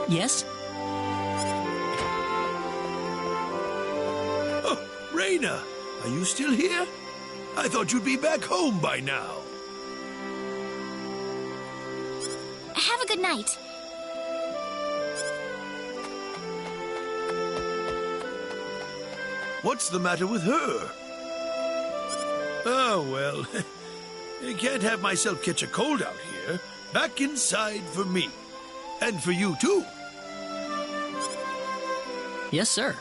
Yes? Oh, Reyna, are you still here? I thought you'd be back home by now. Have a good night. What's the matter with her? Oh, well, I can't have myself catch a cold out here. Back inside for me. And for you, too. Yes, sir.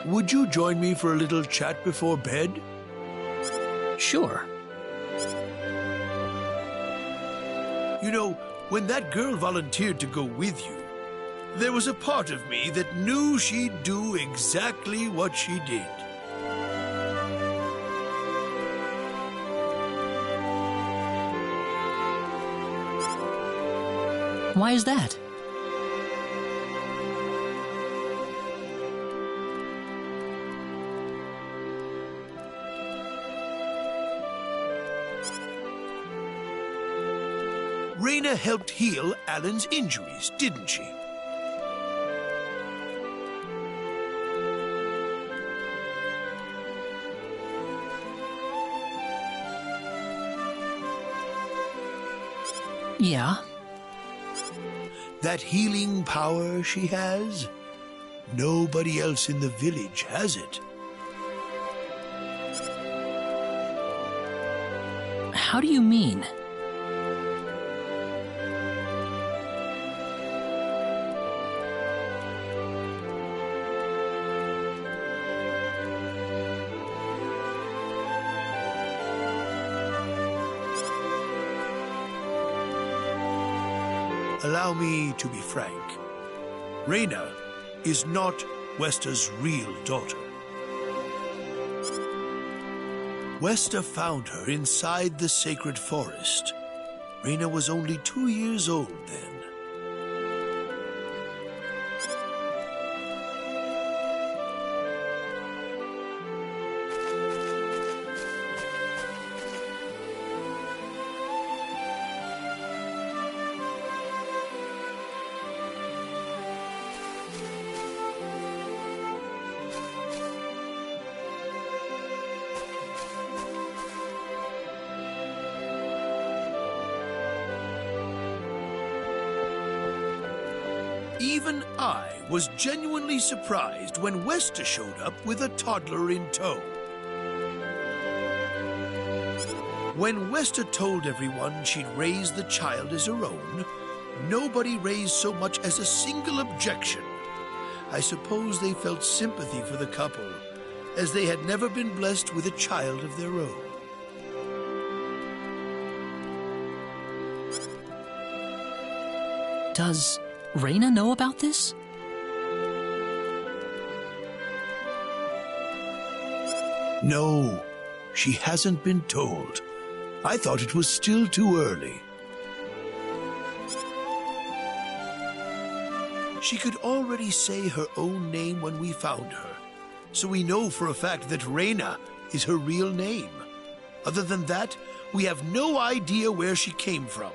would you join me for a little chat before bed? Sure. You know, when that girl volunteered to go with you, there was a part of me that knew she'd do exactly what she did. Why is that? Reyna helped heal Alan's injuries, didn't she? Yeah. That healing power she has, nobody else in the village has it. How do you mean? Allow me to be frank. Reyna is not Westa's real daughter. Westa found her inside the sacred forest. Reyna was only 2 years old then. Even I was genuinely surprised when Westa showed up with a toddler in tow. When Westa told everyone she'd raised the child as her own, nobody raised so much as a single objection. I suppose they felt sympathy for the couple, as they had never been blessed with a child of their own. Does Reyna know about this? No, she hasn't been told. I thought it was still too early. She could already say her own name when we found her, so we know for a fact that Reyna is her real name. Other than that, we have no idea where she came from,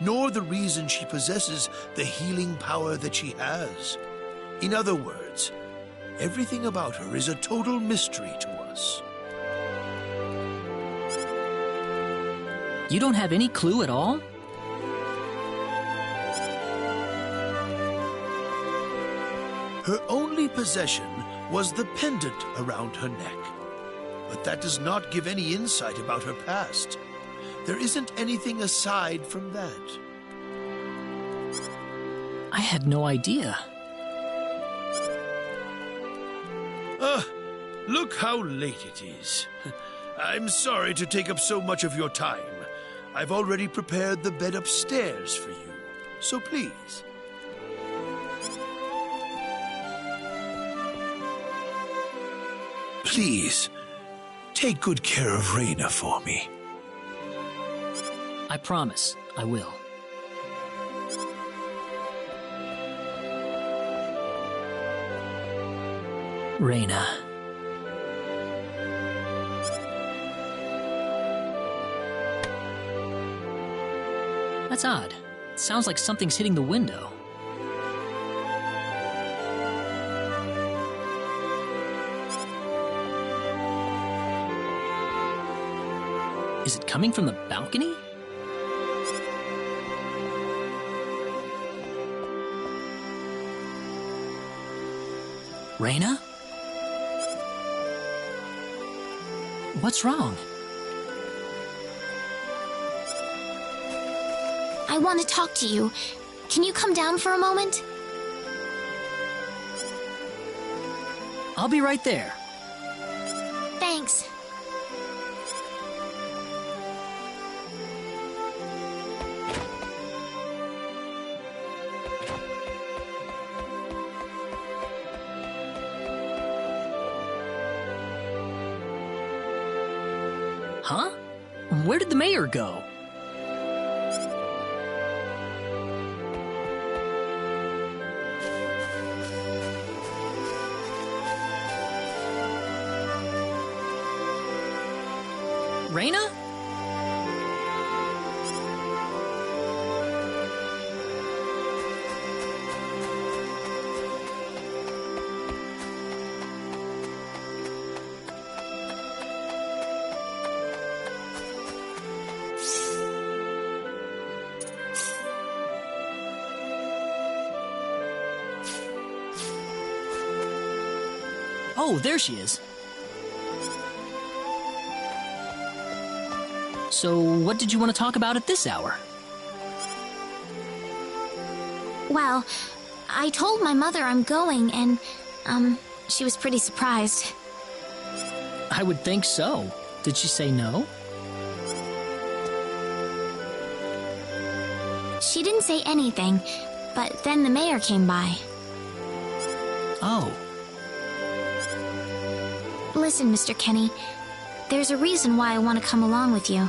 nor the reason she possesses the healing power that she has. In other words, everything about her is a total mystery to us. You don't have any clue at all? Her only possession was the pendant around her neck. But that does not give any insight about her past. There isn't anything aside from that. I had no idea. Look how late it is. I'm sorry to take up so much of your time. I've already prepared the bed upstairs for you, so please. Please, take good care of Reyna for me. I promise, I will. Reyna. That's odd. It sounds like something's hitting the window. Is it coming from the balcony? Reyna? What's wrong? I want to talk to you. Can you come down for a moment? I'll be right there. Thanks. Huh? Where did the mayor go? Reyna? Oh, there she is. So, what did you want to talk about at this hour? Well, I told my mother I'm going, and, she was pretty surprised. I would think so. Did she say no? She didn't say anything, but then the mayor came by. Oh. Listen, Mr. Kenny, there's a reason why I want to come along with you.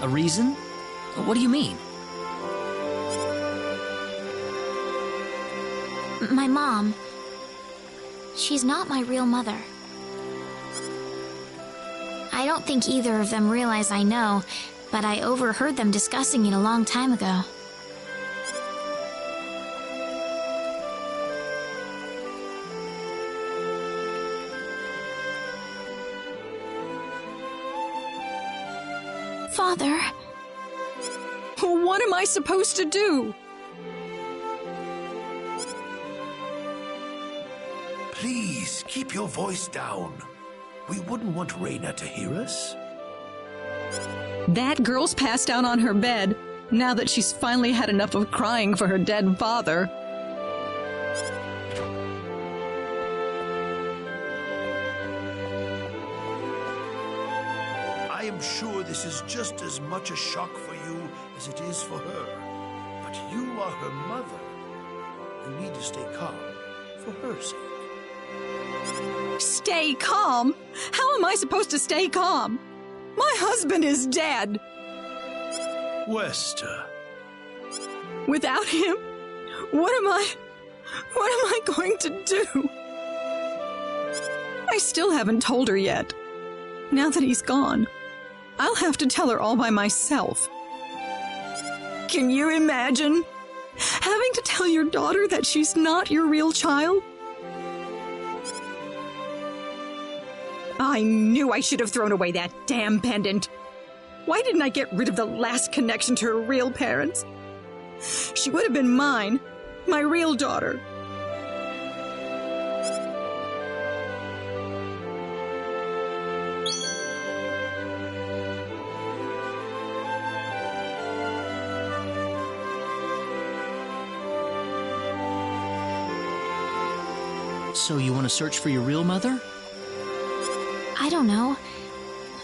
A reason? What do you mean? My mom, she's not my real mother. I don't think either of them realize I know, but I overheard them discussing it a long time ago. Father. What am I supposed to do? Please, keep your voice down. We wouldn't want Reyna to hear us. That girl's passed out on her bed, now that she's finally had enough of crying for her dead father. I am sure this is just as much a shock for you as it is for her. But you are her mother. You need to stay calm for her sake. Stay calm? How am I supposed to stay calm? My husband is dead. Westa. Without him, what am I going to do? I still haven't told her yet. Now that he's gone, I'll have to tell her all by myself. Can you imagine having to tell your daughter that she's not your real child? I knew I should have thrown away that damn pendant. Why didn't I get rid of the last connection to her real parents? She would have been mine, my real daughter. So you want to search for your real mother? I don't know.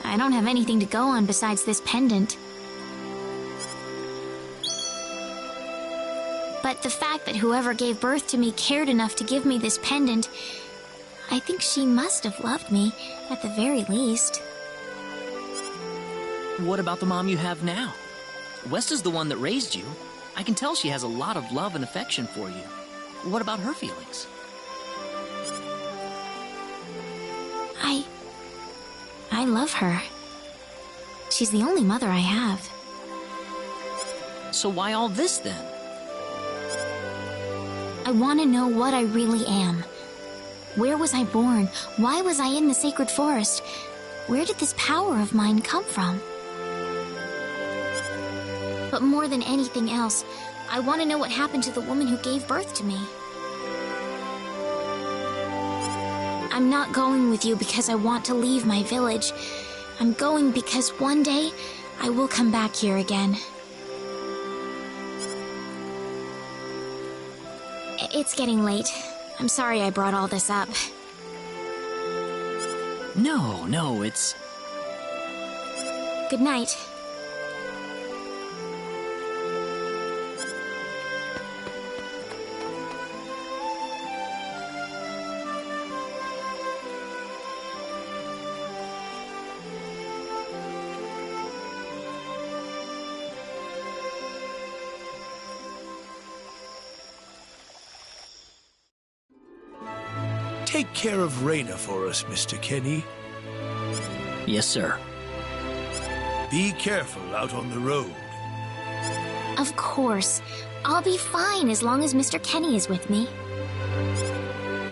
I don't have anything to go on besides this pendant. But the fact that whoever gave birth to me cared enough to give me this pendant, I think she must have loved me, at the very least. What about the mom you have now? Westa's the one that raised you. I can tell she has a lot of love and affection for you. What about her feelings? I love her. She's the only mother I have. So why all this then? I want to know what I really am. Where was I born? Why was I in the sacred forest? Where did this power of mine come from? But more than anything else, I want to know what happened to the woman who gave birth to me. I'm not going with you because I want to leave my village. I'm going because one day I will come back here again. It's getting late. I'm sorry I brought all this up. No, it's... Good night. Take care of Reyna for us, Mr. Kenny. Yes, sir. Be careful out on the road. Of course. I'll be fine as long as Mr. Kenny is with me.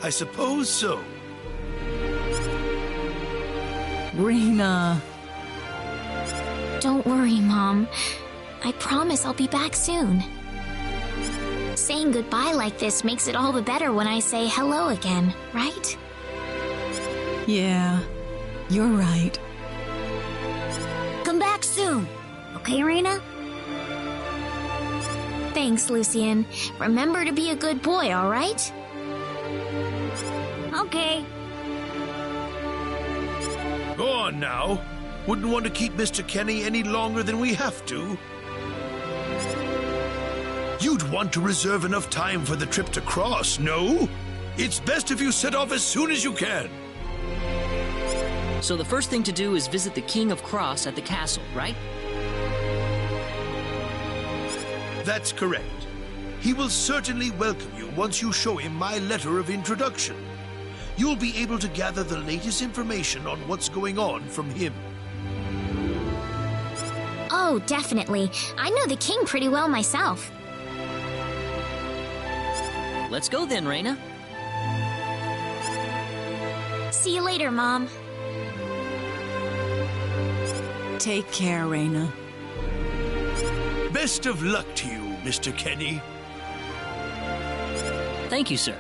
I suppose so. Reyna. Don't worry, Mom. I promise I'll be back soon. Saying goodbye like this makes it all the better when I say hello again, right? Yeah, you're right. Come back soon. Okay, Reyna? Thanks, Lucian. Remember to be a good boy, all right? Okay. Go on now. Wouldn't want to keep Mr. Kenny any longer than we have to. You'd want to reserve enough time for the trip to Cross, no? It's best if you set off as soon as you can. So the first thing to do is visit the King of Cross at the castle, right? That's correct. He will certainly welcome you once you show him my letter of introduction. You'll be able to gather the latest information on what's going on from him. Oh, definitely. I know the king pretty well myself. Let's go then, Reyna. See you later, Mom. Take care, Reyna. Best of luck to you, Mr. Kenny. Thank you, sir.